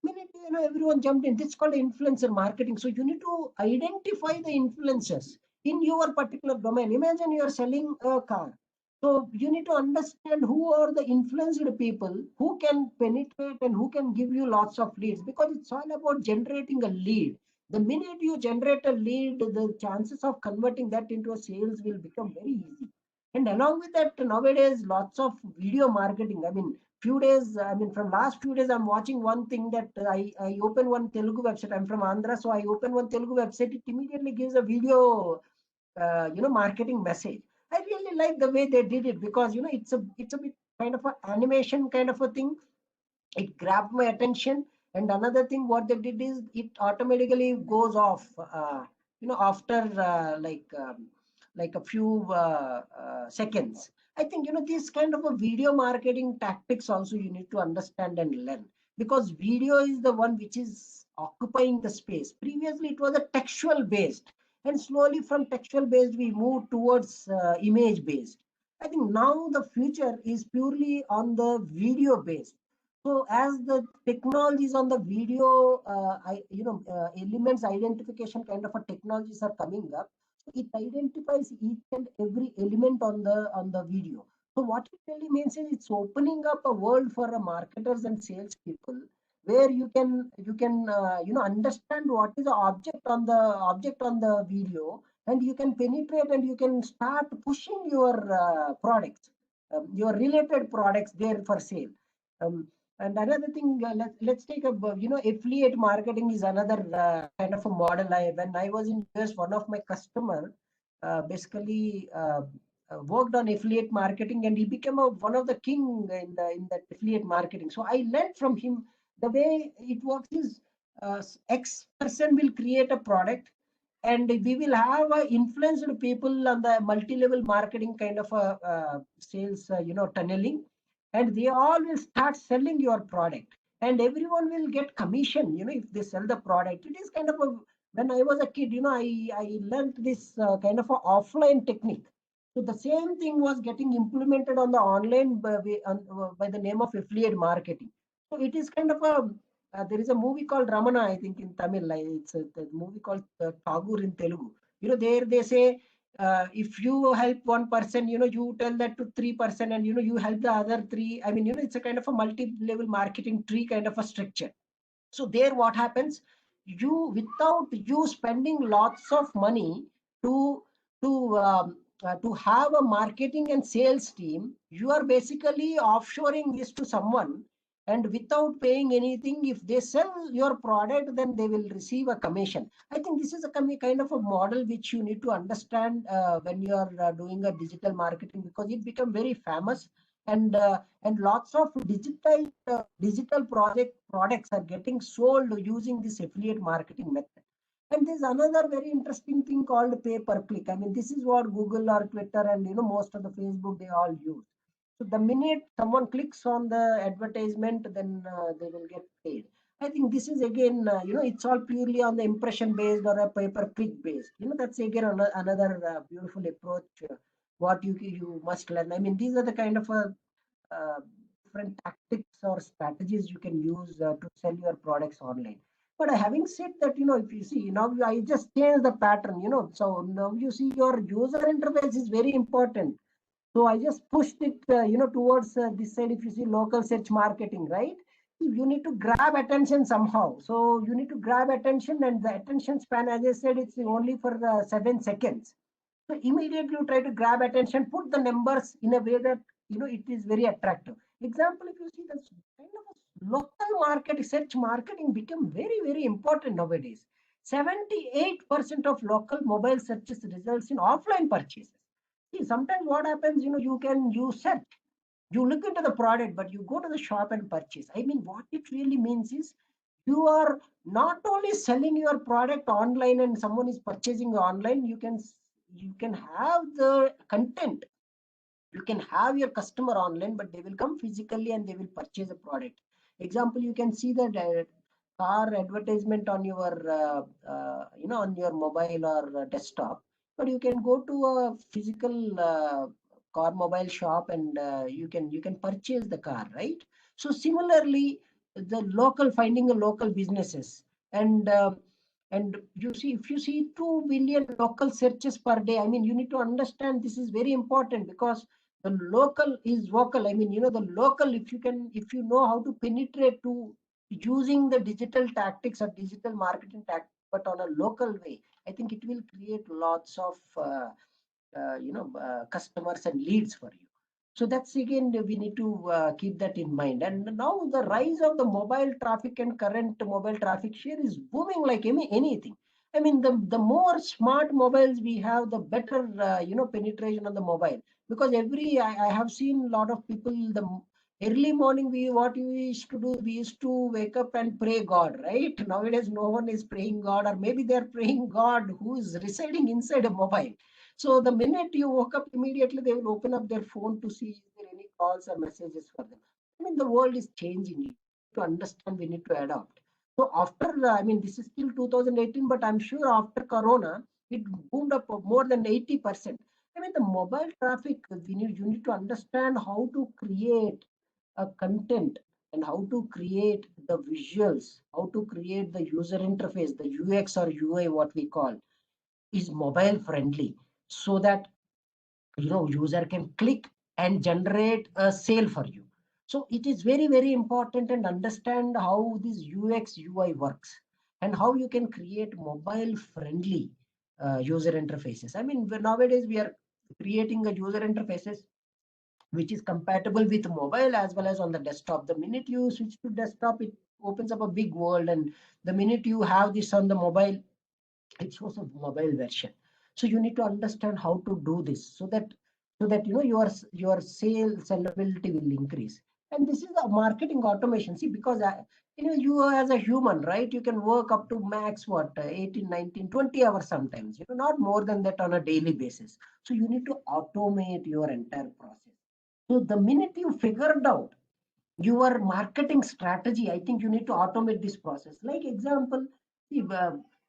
Minute, everyone jumped in. This is called influencer marketing. So you need to identify the influencers in your particular domain. Imagine you are selling a car. So you need to understand who are the influenced people who can penetrate and who can give you lots of leads, because it's all about generating a lead. The minute you generate a lead, the chances of converting that into a sales will become very easy. And along with that, nowadays, lots of video marketing. I mean, from last few days, I'm watching one thing that I open one Telugu website. I'm from Andhra, so I open one Telugu website. It immediately gives a video, marketing message. I really like the way they did it, because it's a bit kind of an animation kind of a thing. It grabbed my attention. And another thing what they did is it automatically goes off after like a few seconds. I think these kind of a video marketing tactics also you need to understand and learn, because video is the one which is occupying the space. Previously, it was a textual based, and slowly from textual based, we moved towards image based. I think now the future is purely on the video based. So as the technologies on the video, elements identification kind of a technologies are coming up, it identifies each and every element on the video. So what it really means is it's opening up a world for marketers and salespeople, where you can understand what is the object on the video, and you can penetrate and you can start pushing your products, your related products there for sale. And another thing, let's take a affiliate marketing is another kind of a model. When I was in US, one of my customer basically worked on affiliate marketing, and he became one of the king in that affiliate marketing. So I learned from him the way it works is X person will create a product, and we will have influenced people on the multi-level marketing kind of a sales tunneling, and they all will start selling your product, and everyone will get commission if they sell the product. It is kind of a, when I was a kid, I learned this kind of a offline technique. So the same thing was getting implemented on the online by the name of affiliate marketing. So it is kind of a there is a movie called Ramana, I think, in Tamil. It's the movie called Tagore in Telugu. There they say, if you help one person, you tell that to 3%, and you help the other 3. I mean, it's a kind of a multi-level marketing tree kind of a structure. So there what happens, you, without you spending lots of money to to have a marketing and sales team, you are basically offshoring this to someone, and without paying anything, if they sell your product, then they will receive a commission. I think this is a kind of a model which you need to understand when you are doing a digital marketing, because it become very famous, and lots of digital products are getting sold using this affiliate marketing method. And there's another very interesting thing called pay per click. I mean, this is what Google or Twitter and most of the Facebook, they all use. So the minute someone clicks on the advertisement, then they will get paid. I think this is again, it's all purely on the impression based or a pay per click based. That's again another beautiful approach. What you must learn. I mean, these are the kind of different tactics or strategies you can use to sell your products online. But having said that, if you see, now I just changed the pattern, so now you see your user interface is very important. So I just pushed it, towards this side. If you see local search marketing, right? You need to grab attention somehow. So you need to grab attention, and the attention span, as I said, it's only for 7 seconds. So immediately you try to grab attention, put the numbers in a way that, it is very attractive. Example, if you see the kind of local market, search marketing become very, very important nowadays. 78% of local mobile searches results in offline purchases. See, sometimes what happens, you search, you look into the product, but you go to the shop and purchase. I mean, what it really means is you are not only selling your product online and someone is purchasing online, you can have the content. You can have your customer online, but they will come physically and they will purchase a product. Example, you can see the car advertisement on your on your mobile or desktop, but you can go to a physical car mobile shop, and you can purchase the car, right? So similarly, the local, finding the local businesses, and you see, if you see 2 billion local searches per day, I mean, you need to understand this is very important, because the local is vocal. I mean, the local, if you know how to penetrate to using the digital tactics or digital marketing tactics, but on a local way, I think it will create lots of customers and leads for you. So that's again, we need to keep that in mind. And now the rise of the mobile traffic and current mobile traffic share is booming like anything. I mean, the more smart mobiles we have, the better penetration on the mobile. Because I have seen a lot of people, the early morning, what we used to do, we used to wake up and pray God, right? Nowadays, no one is praying God, or maybe they're praying God who is residing inside a mobile. So the minute you woke up, immediately they will open up their phone to see if there are any calls or messages for them. I mean, the world is changing. to understand, we need to adopt. So after, I mean, this is still 2018, but I'm sure after Corona, it boomed up more than 80%. I mean, the mobile traffic, you need to understand how to create a content and how to create the visuals, how to create the user interface, the UX or UI, what we call, is mobile friendly, so that user can click and generate a sale for you. So it is very, very important and understand how this UX UI works and how you can create mobile friendly user interfaces. I mean, nowadays we are creating a user interfaces which is compatible with mobile as well as on the desktop. The minute you switch to desktop, it opens up a big world, and the minute you have this on the mobile, it shows a mobile version. So you need to understand how to do this, so that your sales sellability will increase. And this is a marketing automation. See, because you as a human, right, you can work up to max 18, 19, 20 hours sometimes, not more than that on a daily basis. So you need to automate your entire process. So the minute you figured out your marketing strategy, I think you need to automate this process. Like example, see,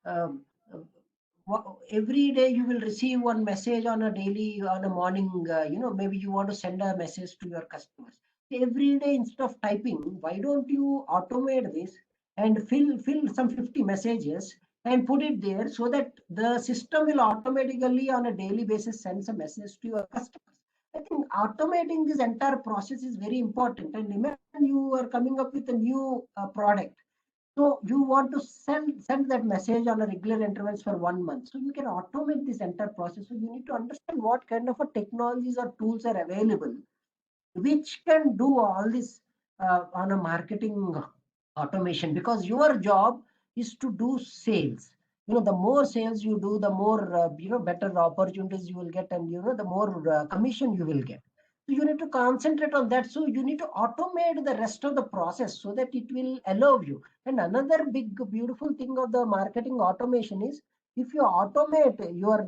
um, every day you will receive one message on a daily, on a morning, maybe you want to send a message to your customers. Every day, instead of typing, why don't you automate this and fill some 50 messages and put it there, so that the system will automatically on a daily basis send a message to your customers. I think automating this entire process is very important. And imagine you are coming up with a new product. So you want to send that message on a regular intervals for 1 month. So you can automate this entire process. So you need to understand what kind of a technologies or tools are available, which can do all this on a marketing automation, because your job is to do sales. The more sales you do, the more better opportunities you will get, and the more commission you will get. So you need to concentrate on that. So you need to automate the rest of the process so that it will allow you. And another big beautiful thing of the marketing automation is, if you automate your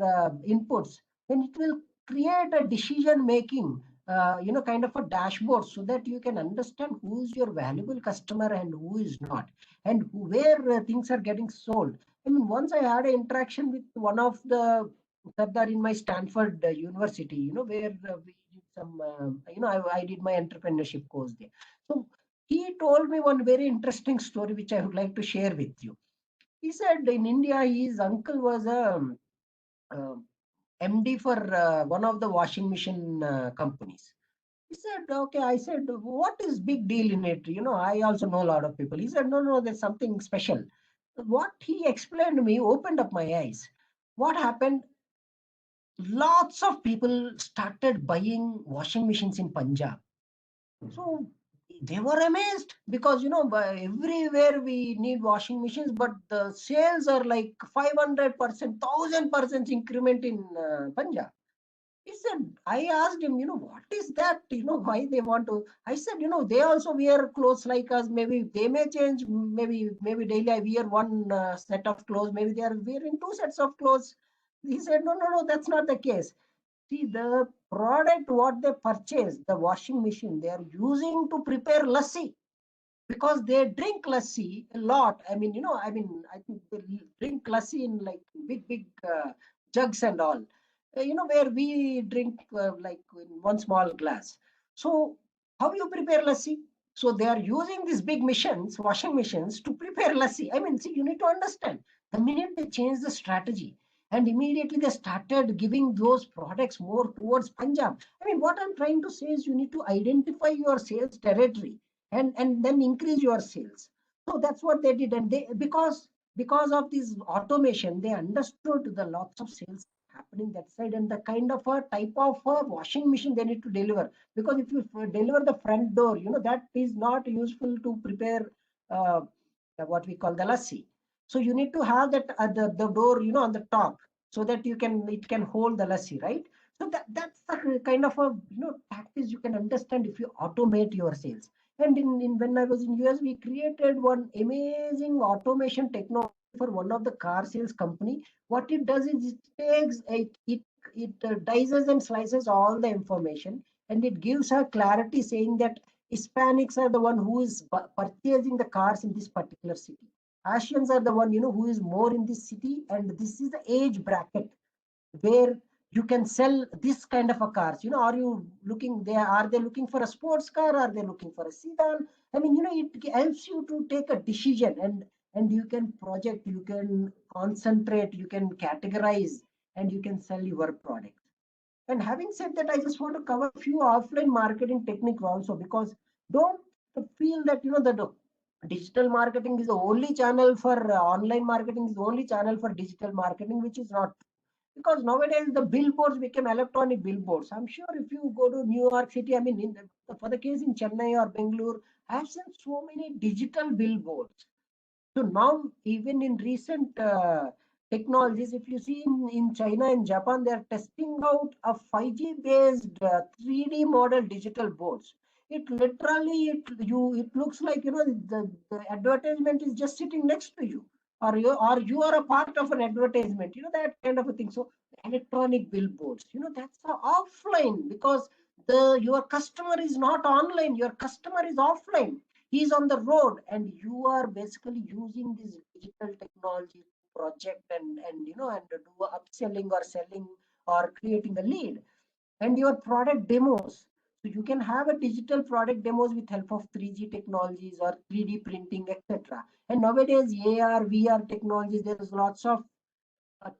inputs, then it will create a decision making kind of a dashboard, so that you can understand who is your valuable customer and who is not, and where things are getting sold. I mean, once I had an interaction with one of the Sardar in my Stanford University, where we did some, I did my entrepreneurship course there. So he told me one very interesting story, which I would like to share with you. He said in India, his uncle was a MD for one of the washing machine companies. He said, okay. I said, what is big deal in it? I also know a lot of people. He said, no, there's something special. What he explained to me opened up my eyes. What happened? Lots of people started buying washing machines in Punjab. So they were amazed, because everywhere we need washing machines, but the sales are like 500%, 1000% increment in Punjab. He said, I asked him, what is that? Why they want to? I said, they also wear clothes like us. Maybe they may change. Maybe daily I wear one set of clothes. Maybe they are wearing two sets of clothes. He said, no, that's not the case. See, the product what they purchase, the washing machine, they are using to prepare lassi, because they drink lassi a lot. I think they drink lassi in like big jugs and all. Where we drink like in one small glass. So how you prepare lassi? So they are using these big machines, washing machines, to prepare lassi. I mean, see, you need to understand. The minute they change the strategy, and immediately they started giving those products more towards Punjab. I mean, what I'm trying to say is, you need to identify your sales territory and then increase your sales. So that's what they did. And they, because of this automation, they understood the lots of sales happening that side, and the kind of a type of a washing machine they need to deliver. Because if you deliver the front door, that is not useful to prepare what we call the lassi. So you need to have that at the door, on the top, so that it can hold the lassi, right? So that's the kind of a tactics you can understand if you automate your sales. And in when I was in US, we created one amazing automation technology for one of the car sales company. What it does is, it takes it dices and slices all the information, and it gives her clarity, saying that Hispanics are the one who is purchasing the cars in this particular city. Asians are the one, who is more in this city, and this is the age bracket where you can sell this kind of a cars. Are you looking there? Are they looking for a sports car? Are they looking for a sedan? I mean, it helps you to take a decision, and you can project, you can concentrate, you can categorize, and you can sell your product. And having said that, I just want to cover a few offline marketing techniques also, because don't feel that that digital marketing is the only channel for online marketing is the only channel for digital marketing, which is not. Because nowadays the billboards became electronic billboards. I'm sure if you go to New York City, I mean, for the case in Chennai or Bangalore, I have seen so many digital billboards. So now, even in recent technologies, if you see in China and Japan, they are testing out a 5G based 3D model digital boards. It literally, it looks like, the advertisement is just sitting next to you, or you are a part of an advertisement, that kind of a thing. So electronic billboards, that's offline, because your customer is not online, your customer is offline. He's on the road, and you are basically using this digital technology to project and do upselling or selling or creating a lead. And your product demos, so you can have a digital product demos with help of 3G technologies or 3D printing, etc. And nowadays AR VR technologies, there's lots of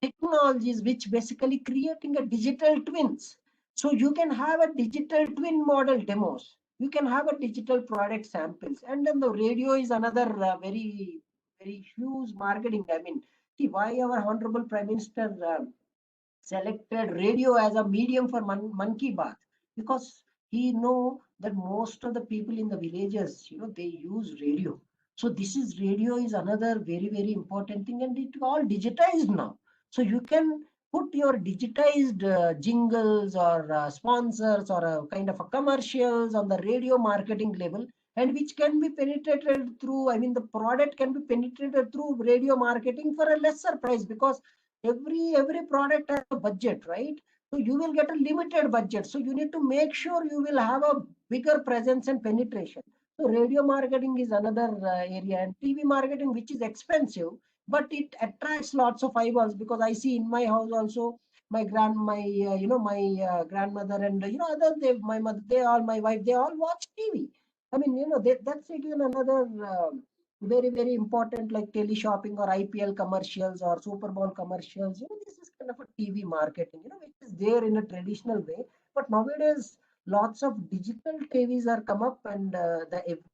technologies which basically creating a digital twins. So you can have a digital twin model demos. You can have a digital product samples. And then the radio is another very, very huge marketing. I mean, see why our Honorable Prime Minister selected radio as a medium for Man Ki Baat, because he know that most of the people in the villages, they use radio. So this is radio is another very, very important thing, and it all digitized now. So you can put your digitized jingles or sponsors or a kind of a commercials on the radio marketing level, and which can be penetrated through, I mean, the product can be penetrated through radio marketing for a lesser price, because every product has a budget, right? So you will get a limited budget, so you need to make sure you will have a bigger presence and penetration. So radio marketing is another area, and TV marketing, which is expensive, but it attracts lots of eyeballs, because I see in my house also, my grandmother and other, my mother, they all, my wife, they all watch TV. I mean, that's again another very, very important, like tele shopping or IPL commercials or Super Bowl commercials. This is kind of a TV marketing, which is there in a traditional way. But nowadays, lots of digital TVs are come up, and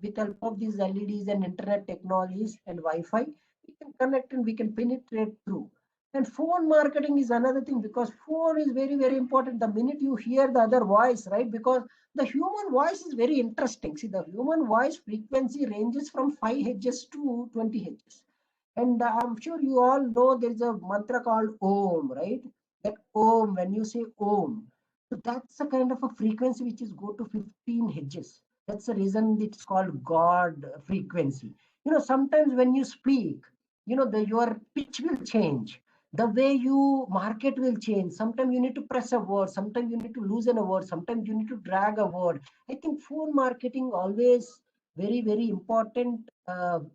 with help of these LEDs and internet technologies and Wi-Fi, we can connect and we can penetrate through. And phone marketing is another thing, because phone is very, very important. The minute you hear the other voice, right? Because the human voice is very interesting. See, the human voice frequency ranges from 5 Hz to 20 Hz. And I'm sure you all know there is a mantra called Om, right? That Om, when you say Om, so that's a kind of a frequency which is go to 15 Hz. That's the reason it's called God frequency. Sometimes when you speak, your pitch will change. The way you market will change. Sometimes you need to press a word, sometimes you need to loosen a word, sometimes you need to drag a word. I think phone marketing always very, very important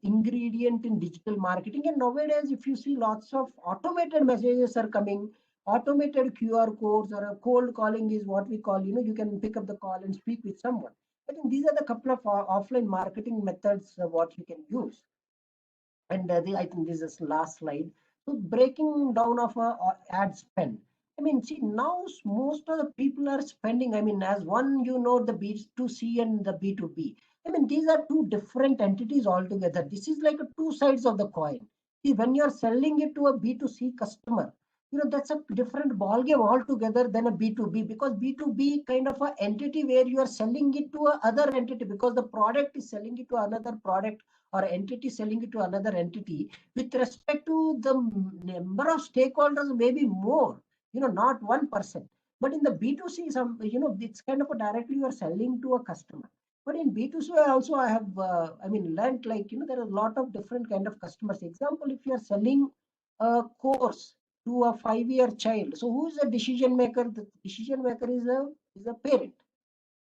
ingredient in digital marketing. And nowadays, if you see, lots of automated messages are coming, automated QR codes, or a cold calling is what we call, you can pick up the call and speak with someone. I think these are the couple of offline marketing methods what you can use. And I think this is last slide. So breaking down of a ad spend. I mean, see, now most of the people are spending, I mean, as one, the B2C and the B2B. I mean, these are two different entities altogether. This is like a two sides of the coin. See, when you're selling it to a B2C customer, that's a different ballgame altogether than a B2B, because B2B kind of a entity where you are selling it to a other entity, because the product is selling it to another product, or entity selling it to another entity. With respect to the number of stakeholders, maybe more, not one person. But in the B2C, it's kind of a directly you are selling to a customer. But in B2C also, I have, learned, like, there are a lot of different kind of customers. Example, if you are selling a course to a 5-year child, so who is the decision maker? The decision maker is a parent,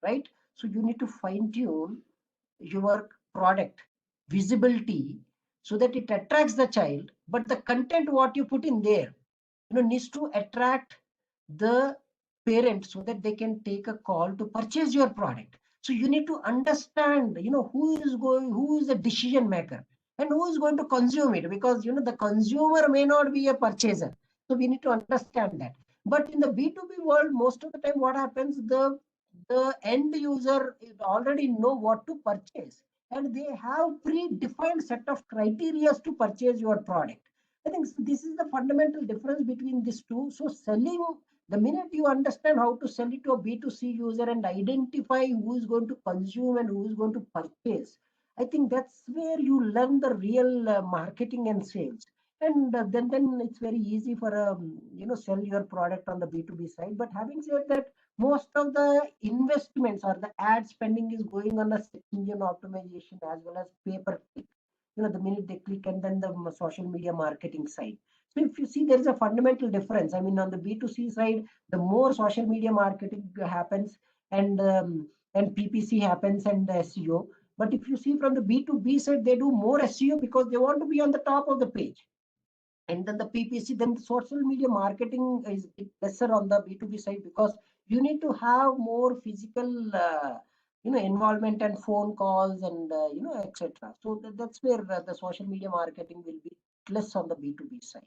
right? So you need to fine tune your product visibility so that it attracts the child, but the content what you put in there, needs to attract the parent so that they can take a call to purchase your product. So you need to understand, who is the decision maker and who is going to consume it, because the consumer may not be a purchaser. So we need to understand that. But in the B2B world, most of the time what happens, the end user already know what to purchase, and they have predefined set of criteria to purchase your product. I think this is the fundamental difference between these two. So selling, the minute you understand how to sell it to a B2C user and identify who is going to consume and who is going to purchase, I think that's where you learn the real marketing and sales. And then it's very easy for sell your product on the B2B side. But having said that, most of the investments or the ad spending is going on a search engine optimization as well as pay per click, the minute they click, and then the social media marketing side. So if you see, there is a fundamental difference. I mean, on the B2C side, the more social media marketing happens, and PPC happens, and SEO. But if you see from the B2B side, they do more SEO because they want to be on the top of the page. And then the PPC, then the social media marketing is lesser on the B2B side, because you need to have more physical, involvement and phone calls and, etc. So that's where the social media marketing will be less on the B2B side.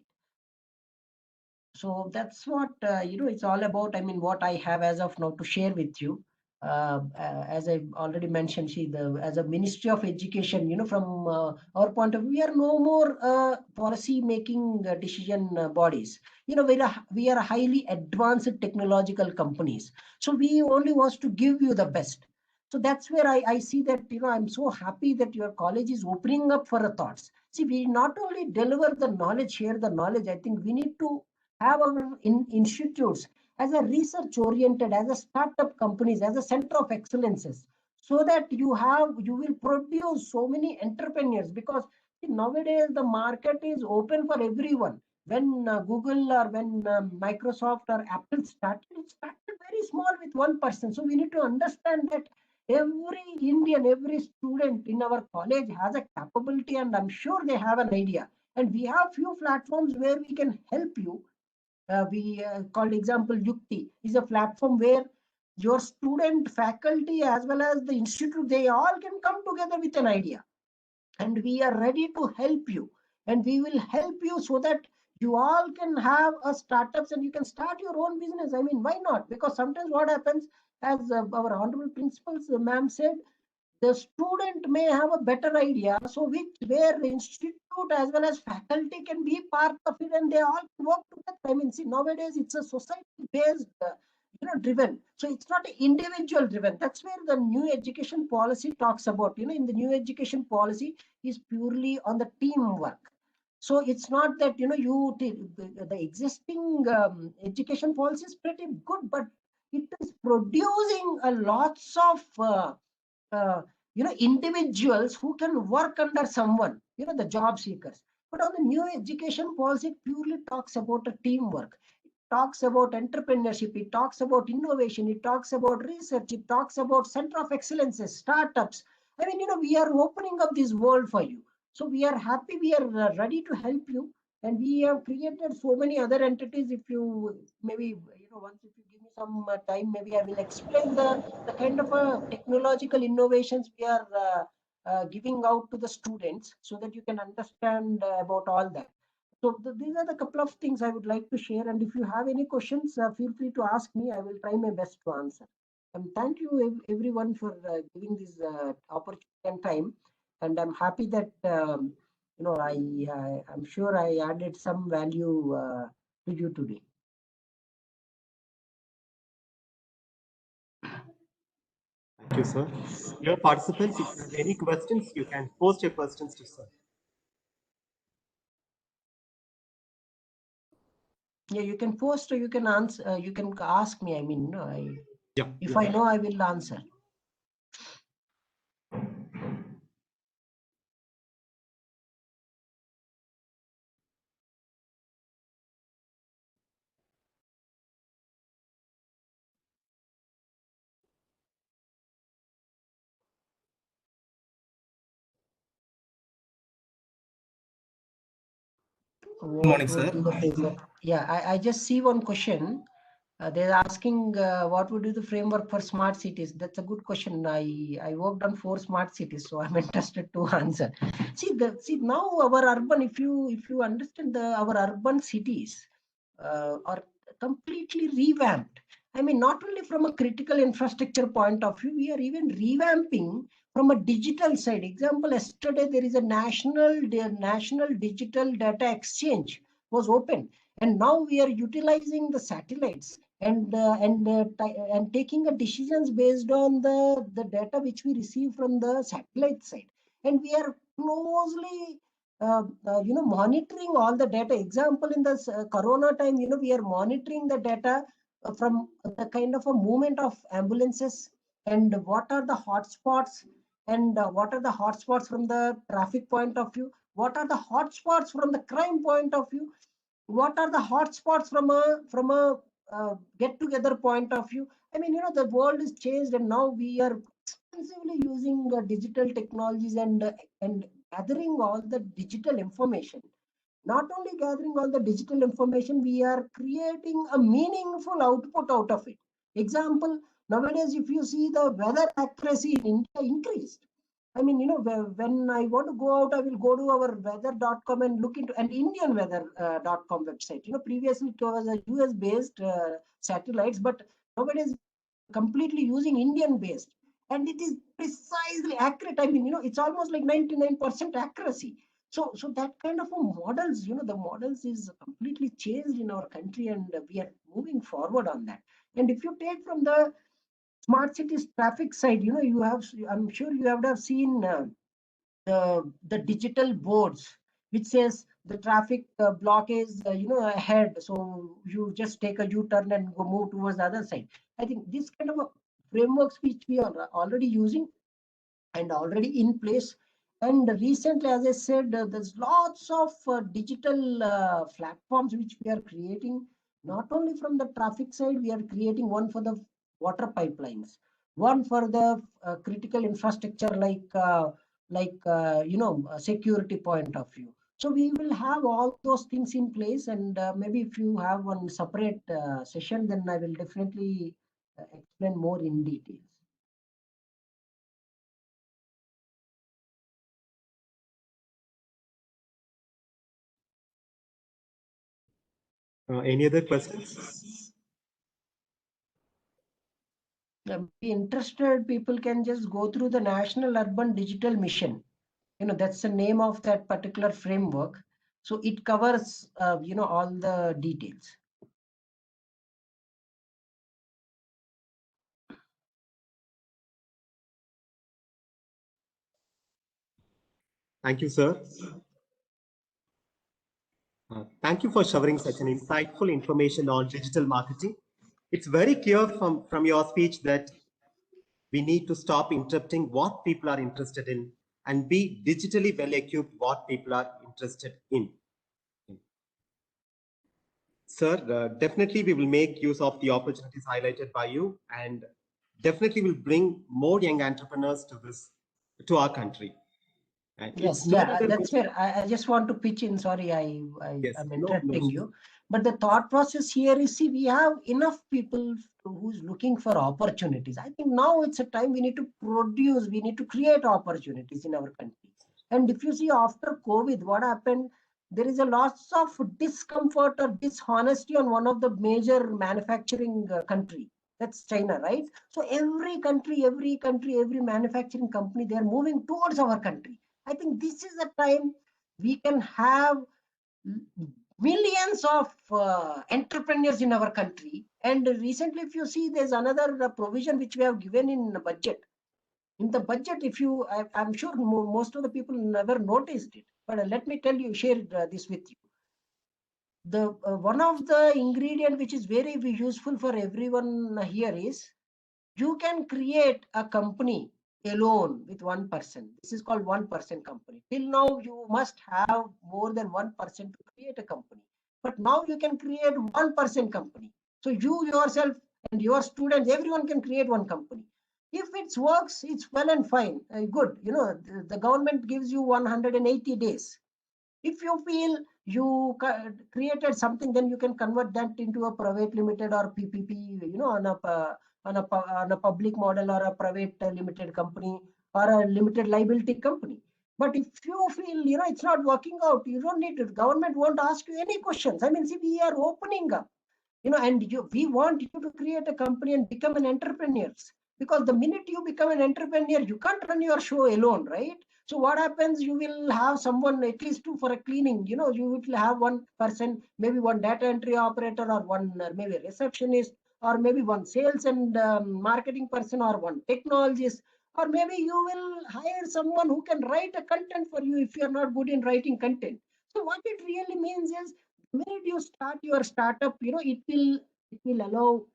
So that's what, it's all about. I mean, what I have as of now to share with you. As I already mentioned, as a Ministry of Education, from our point of view, we are no more policy making decision bodies. We are highly advanced technological companies. So we only want to give you the best. So that's where I see that, I'm so happy that your college is opening up for thoughts. See, we not only deliver the knowledge, share the knowledge. I think we need to have our institutes as a research oriented, as a startup companies, as a center of excellences, so that you will produce so many entrepreneurs. Because nowadays the market is open for everyone. When Google or when Microsoft or Apple started, it started very small with one person. So we need to understand that every Indian, every student in our college has a capability, and I'm sure they have an idea. And we have few platforms where we can help you. We called example Yukti is a platform where your student, faculty, as well as the institute, they all can come together with an idea, and we are ready to help you, and we will help you so that you all can have a startups and you can start your own business. I mean, why not? Because sometimes what happens, as our honorable principals ma'am said, the student may have a better idea, so where the institute as well as faculty can be part of it, and they all work together. I mean, see, nowadays it's a society based, driven. So it's not individual driven. That's where the new education policy talks about. In the new education policy is purely on the teamwork. So it's not that the existing education policy is pretty good, but it is producing a lots of uh, individuals who can work under someone, the job seekers. But on the new education policy, it purely talks about a teamwork. It talks about entrepreneurship. It talks about innovation. It talks about research. It talks about center of excellences, startups. I mean, we are opening up this world for you. So we are happy. We are ready to help you. And we have created so many other entities. If you maybe, once if you give me some time, maybe I will explain the kind of technological innovations we are giving out to the students, so that you can understand about all that. So these are the couple of things I would like to share. And if you have any questions, feel free to ask me. I will try my best to answer. Thank you everyone for giving this opportunity and time. And I'm happy that I'm sure I added some value to you today. Thank you, sir. Dear participants, if you have any questions, you can post your questions to sir. Yeah, you can post or you can answer. You can ask me. I mean, if I know, I will answer. What morning, would sir. be the framework? Yeah, I just see one question. They're asking what would be the framework for smart cities. That's a good question. I worked on 4 smart cities, so I'm interested to answer. See now our urban, if you understand our urban cities are completely revamped. I mean, not only from a critical infrastructure point of view, we are even revamping from a digital side. Example, yesterday there is a national digital data exchange was opened, and now we are utilizing the satellites and taking a decisions based on the data which we receive from the satellite side, and we are closely monitoring all the data. Example, in this corona time, we are monitoring the data from the kind of a movement of ambulances, and what are the hotspots, and what are the hotspots from the traffic point of view, what are the hotspots from the crime point of view, what are the hotspots from a get together point of view. I mean, the world is changed, and now we are extensively using digital technologies and gathering all the digital information. Not only gathering all the digital information, we are creating a meaningful output out of it. Example, nowadays, if you see, the weather accuracy in India increased. I mean, when I want to go out, I will go to our weather.com and look into an Indian weather.com website. Previously it was a US based satellites, but nowadays completely using Indian based, and it is precisely accurate. I mean, it's almost like 99% accuracy. So that kind of a models, the models is completely changed in our country, and we are moving forward on that. And if you take from the smart cities traffic side, I'm sure you have seen the digital boards which says the traffic block is ahead, so you just take a U-turn and go move towards the other side. I think this kind of a frameworks which we are already using and already in place. And recently, as I said, there's lots of digital platforms which we are creating. Not only from the traffic side, we are creating one for the water pipelines, one for the critical infrastructure security point of view. So we will have all those things in place, and maybe if you have one separate session, then I will definitely explain more in details. Any other questions? Interested people can just go through the National Urban Digital Mission. That's the name of that particular framework. So it covers, all the details. Thank you, sir. Thank you for sharing such an insightful information on digital marketing. It's very clear from your speech that we need to stop interrupting what people are interested in and be digitally well equipped what people are interested in. Sir, definitely we will make use of the opportunities highlighted by you, and definitely will bring more young entrepreneurs to our country. And Yes, it's no other that's fair. I just want to pitch in. Sorry, yes, I'm no interrupting issues. you. But the thought process here is, see, we have enough people who's looking for opportunities. I think now it's a time we need to produce, we need to create opportunities in our country. And if you see after COVID, what happened, there is a lots of discomfort or dishonesty on one of the major manufacturing country. That's China, right? So every country, every manufacturing company, they are moving towards our country. I think this is a time we can have millions of entrepreneurs in our country. And recently, if you see, there's another provision which we have given in the budget. In the budget, I'm sure most of the people never noticed it, but let me tell you, share this with you. The one of the ingredient which is very useful for everyone here is, you can create a company alone with one person. This is called 1% company. Till now, you must have more than 1% to create a company. But now you can create 1% company. So you yourself and your students, everyone can create one company. If it works, it's well and fine. Good. The government gives you 180 days. If you feel created something, then you can convert that into a private limited or PPP, on a public model or a private limited company or a limited liability company. But if you feel, it's not working out, you don't need it. Government won't ask you any questions. I mean, see, we are opening up, and we want you to create a company and become an entrepreneur. Because the minute you become an entrepreneur, you can't run your show alone, right? So what happens, you will have someone at least for a cleaning, you will have one person, maybe one data entry operator, or one maybe a receptionist, or maybe one sales and marketing person, or one technologist, or maybe you will hire someone who can write a content for you if you're not good in writing content. So what it really means is, the minute you start your startup, it will allow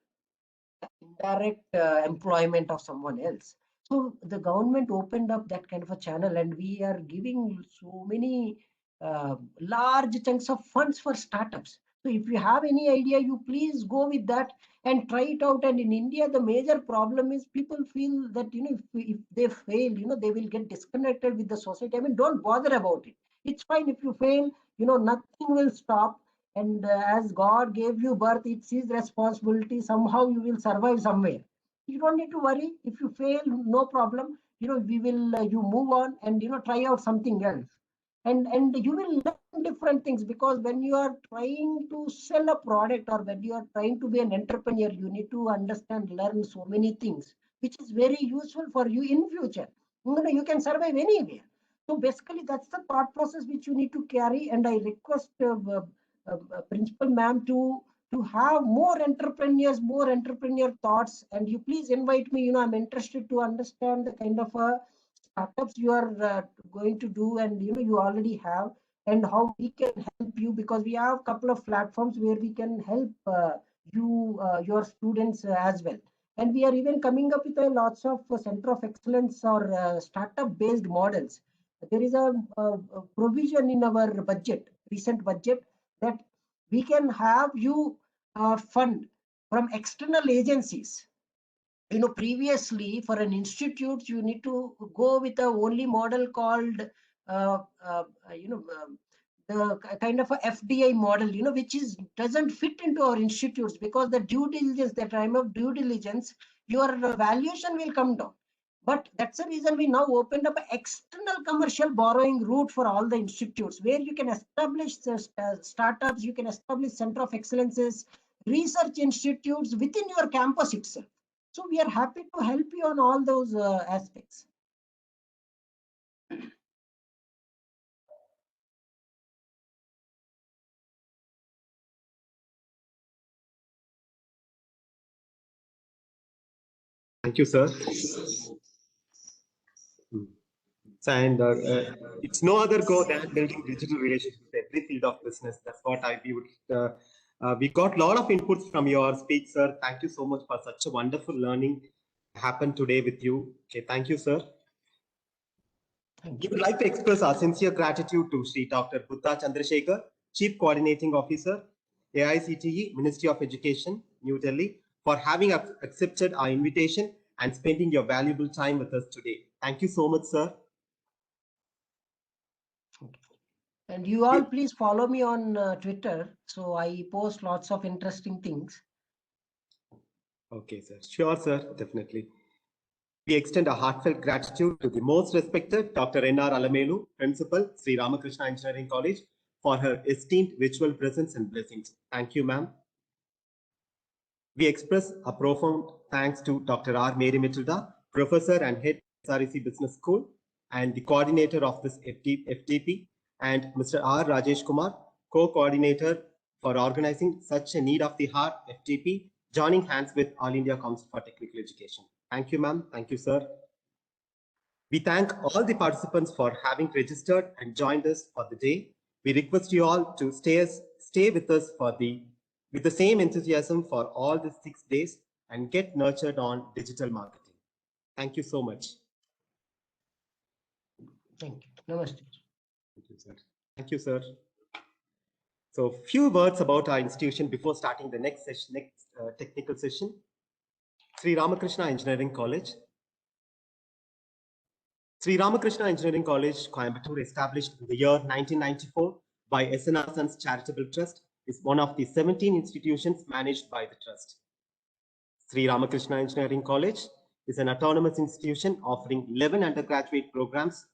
indirect employment of someone else. So the government opened up that kind of a channel, and we are giving so many large chunks of funds for startups. So if you have any idea, you please go with that and try it out. And in India, the major problem is people feel that, if they fail, they will get disconnected with the society. I mean, don't bother about it. It's fine if you fail, nothing will stop. And as God gave you birth, it's his responsibility. Somehow you will survive somewhere. You don't need to worry. If you fail, no problem. We will, you move on and, try out something else. And you will learn different things, because when you are trying to sell a product, or when you are trying to be an entrepreneur, you need to understand, learn so many things, which is very useful for you in future. You can survive anywhere. So basically, that's the thought process which you need to carry. And I request Principal Ma'am to have more entrepreneurs, more entrepreneur thoughts. And you please invite me. I'm interested to understand the kind of startups you are going to do, and you already have, and how we can help you, because we have a couple of platforms where we can help your students as well. And we are even coming up with lots of center of excellence or startup based models. There is a provision in our budget, recent budget, that we can have you fund from external agencies. Previously for an institute, you need to go with a only model called the kind of a FDI model, which doesn't fit into our institutes, because the due diligence, the time of due diligence, your valuation will come down. But that's the reason we now opened up an external commercial borrowing route for all the institutes, where you can establish startups, you can establish center of excellences, research institutes within your campus itself. So we are happy to help you on all those aspects. Thank you, sir. And it's no other go than building digital relationships with every field of business. That's what we got a lot of inputs from your speech, sir. Thank you so much for such a wonderful learning happened today with you. Okay, thank you, sir. We would like to express our sincere gratitude to Sri Dr. Gupta Chandrasekhar, Chief Coordinating Officer, AICTE, Ministry of Education, New Delhi, for having accepted our invitation and spending your valuable time with us today. Thank you so much, sir. And you all please follow me on Twitter. So I post lots of interesting things. Okay, sir. Sure, sir. Definitely. We extend a heartfelt gratitude to the most respected Dr. N.R. Alamelu, Principal, Sri Ramakrishna Engineering College, for her esteemed virtual presence and blessings. Thank you, ma'am. We express a profound thanks to Dr. R. Mary Matilda, Professor and Head SREC Business School, and the coordinator of this FDP, and Mr. R. Rajesh Kumar, co-coordinator, for organizing such a need of the heart FDP, joining hands with All India Council for Technical Education. Thank you, ma'am. Thank you, sir. We thank all the participants for having registered and joined us for the day. We request you all to stay with us with the same enthusiasm for all the 6 days and get nurtured on digital marketing. Thank you so much. Thank you. Namaste. Thank you, sir. Thank you, sir. So, few words about our institution before starting the next technical session. Sri Ramakrishna Engineering College. Sri Ramakrishna Engineering College, Coimbatore, established in the year 1994 by SNR Sons Charitable Trust, is one of the 17 institutions managed by the trust. Sri Ramakrishna Engineering College is an autonomous institution offering 11 undergraduate programs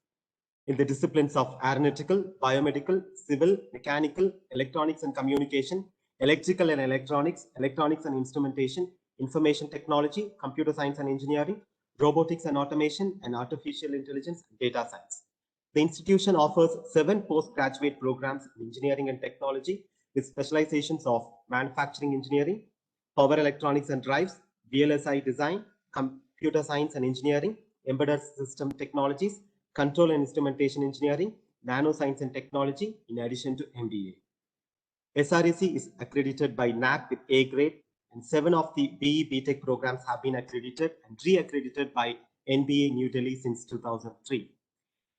in the disciplines of aeronautical, biomedical, civil, mechanical, electronics and communication, electrical and electronics, electronics and instrumentation, information technology, computer science and engineering, robotics and automation, and artificial intelligence and data science. The institution offers 7 postgraduate programs in engineering and technology with specializations of manufacturing engineering, power electronics and drives, VLSI design, computer science and engineering, embedded system technologies, control and instrumentation engineering, nanoscience and technology, in addition to MBA. SREC is accredited by NAAC with A grade, and 7 of the BE BTech programs have been accredited and re-accredited by NBA New Delhi since 2003.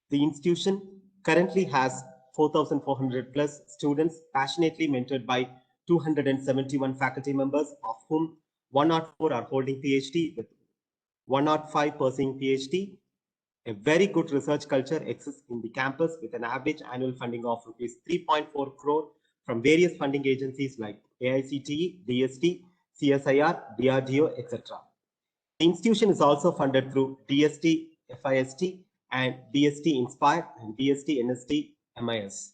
The institution currently has 4,400 plus students passionately mentored by 271 faculty members, of whom 104 are holding PhD, with 105 pursuing PhD. A very good research culture exists in the campus with an average annual funding of rupees 3.4 crore from various funding agencies like AICTE, DST, CSIR, DRDO, etc. The institution is also funded through DST, FIST, and DST Inspire and DST NST MIS.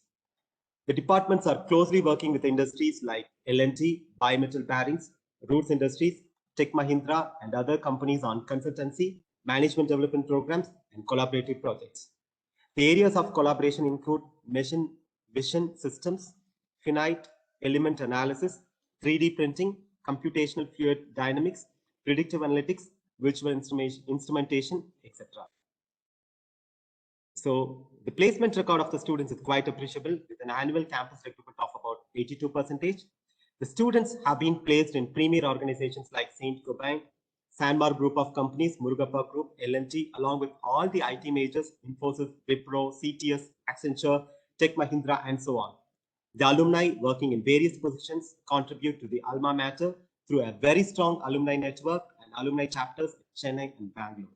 The departments are closely working with industries like L&T, Bimetal Bearings, Roots Industries, Tech Mahindra, and other companies on consultancy, management development programs, and collaborative projects. The areas of collaboration include machine vision systems, finite element analysis, 3D printing, computational fluid dynamics, predictive analytics, virtual instrumentation, etc. So the placement record of the students is quite appreciable, with an annual campus recruitment of about 82%. The students have been placed in premier organizations like Saint Gobain, Sanmar Group of Companies, Murugappa Group, L&T, along with all the IT majors, Infosys, Wipro, CTS, Accenture, Tech Mahindra, and so on. The alumni working in various positions contribute to the alma mater through a very strong alumni network and alumni chapters in Chennai and Bangalore.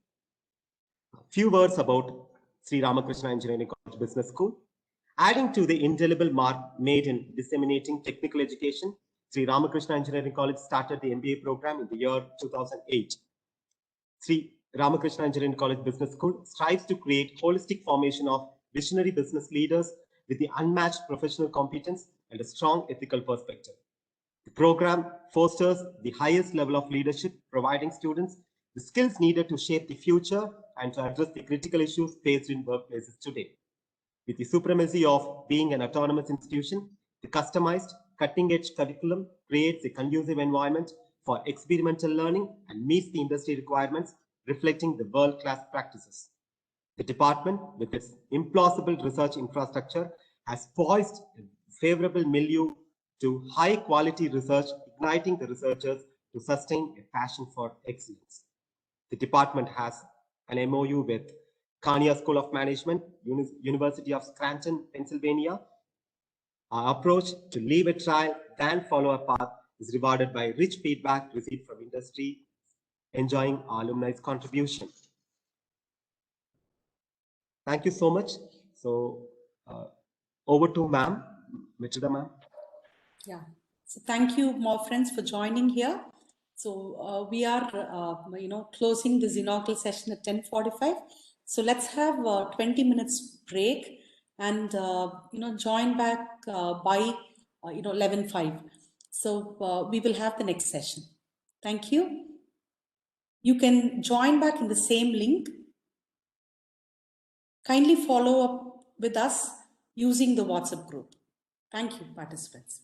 A few words about Sri Ramakrishna Engineering College Business School. Adding to the indelible mark made in disseminating technical education, Sri Ramakrishna Engineering College started the MBA program in the year 2008. Sri Ramakrishna Engineering College Business School strives to create holistic formation of visionary business leaders with the unmatched professional competence and a strong ethical perspective. The program fosters the highest level of leadership, providing students the skills needed to shape the future and to address the critical issues faced in workplaces today. With the supremacy of being an autonomous institution, the customized, cutting-edge curriculum creates a conducive environment for experimental learning and meets the industry requirements, reflecting the world-class practices. The department, with its implausible research infrastructure, has poised a favorable milieu to high-quality research, igniting the researchers to sustain a passion for excellence. The department has an MOU with Kania School of Management, University of Scranton, Pennsylvania. Our approach to leave a trial, then follow a path is rewarded by rich feedback received from industry, enjoying our alumni's contribution. Thank you so much. So over to ma'am, Mitrida ma'am. Yeah. So thank you, more friends, for joining here. So we are, closing this inaugural session at 10:45. So let's have a 20 minutes break and, join back by, 11:05. So we will have the next session. Thank you. You can join back in the same link. Kindly follow up with us using the WhatsApp group. Thank you, participants.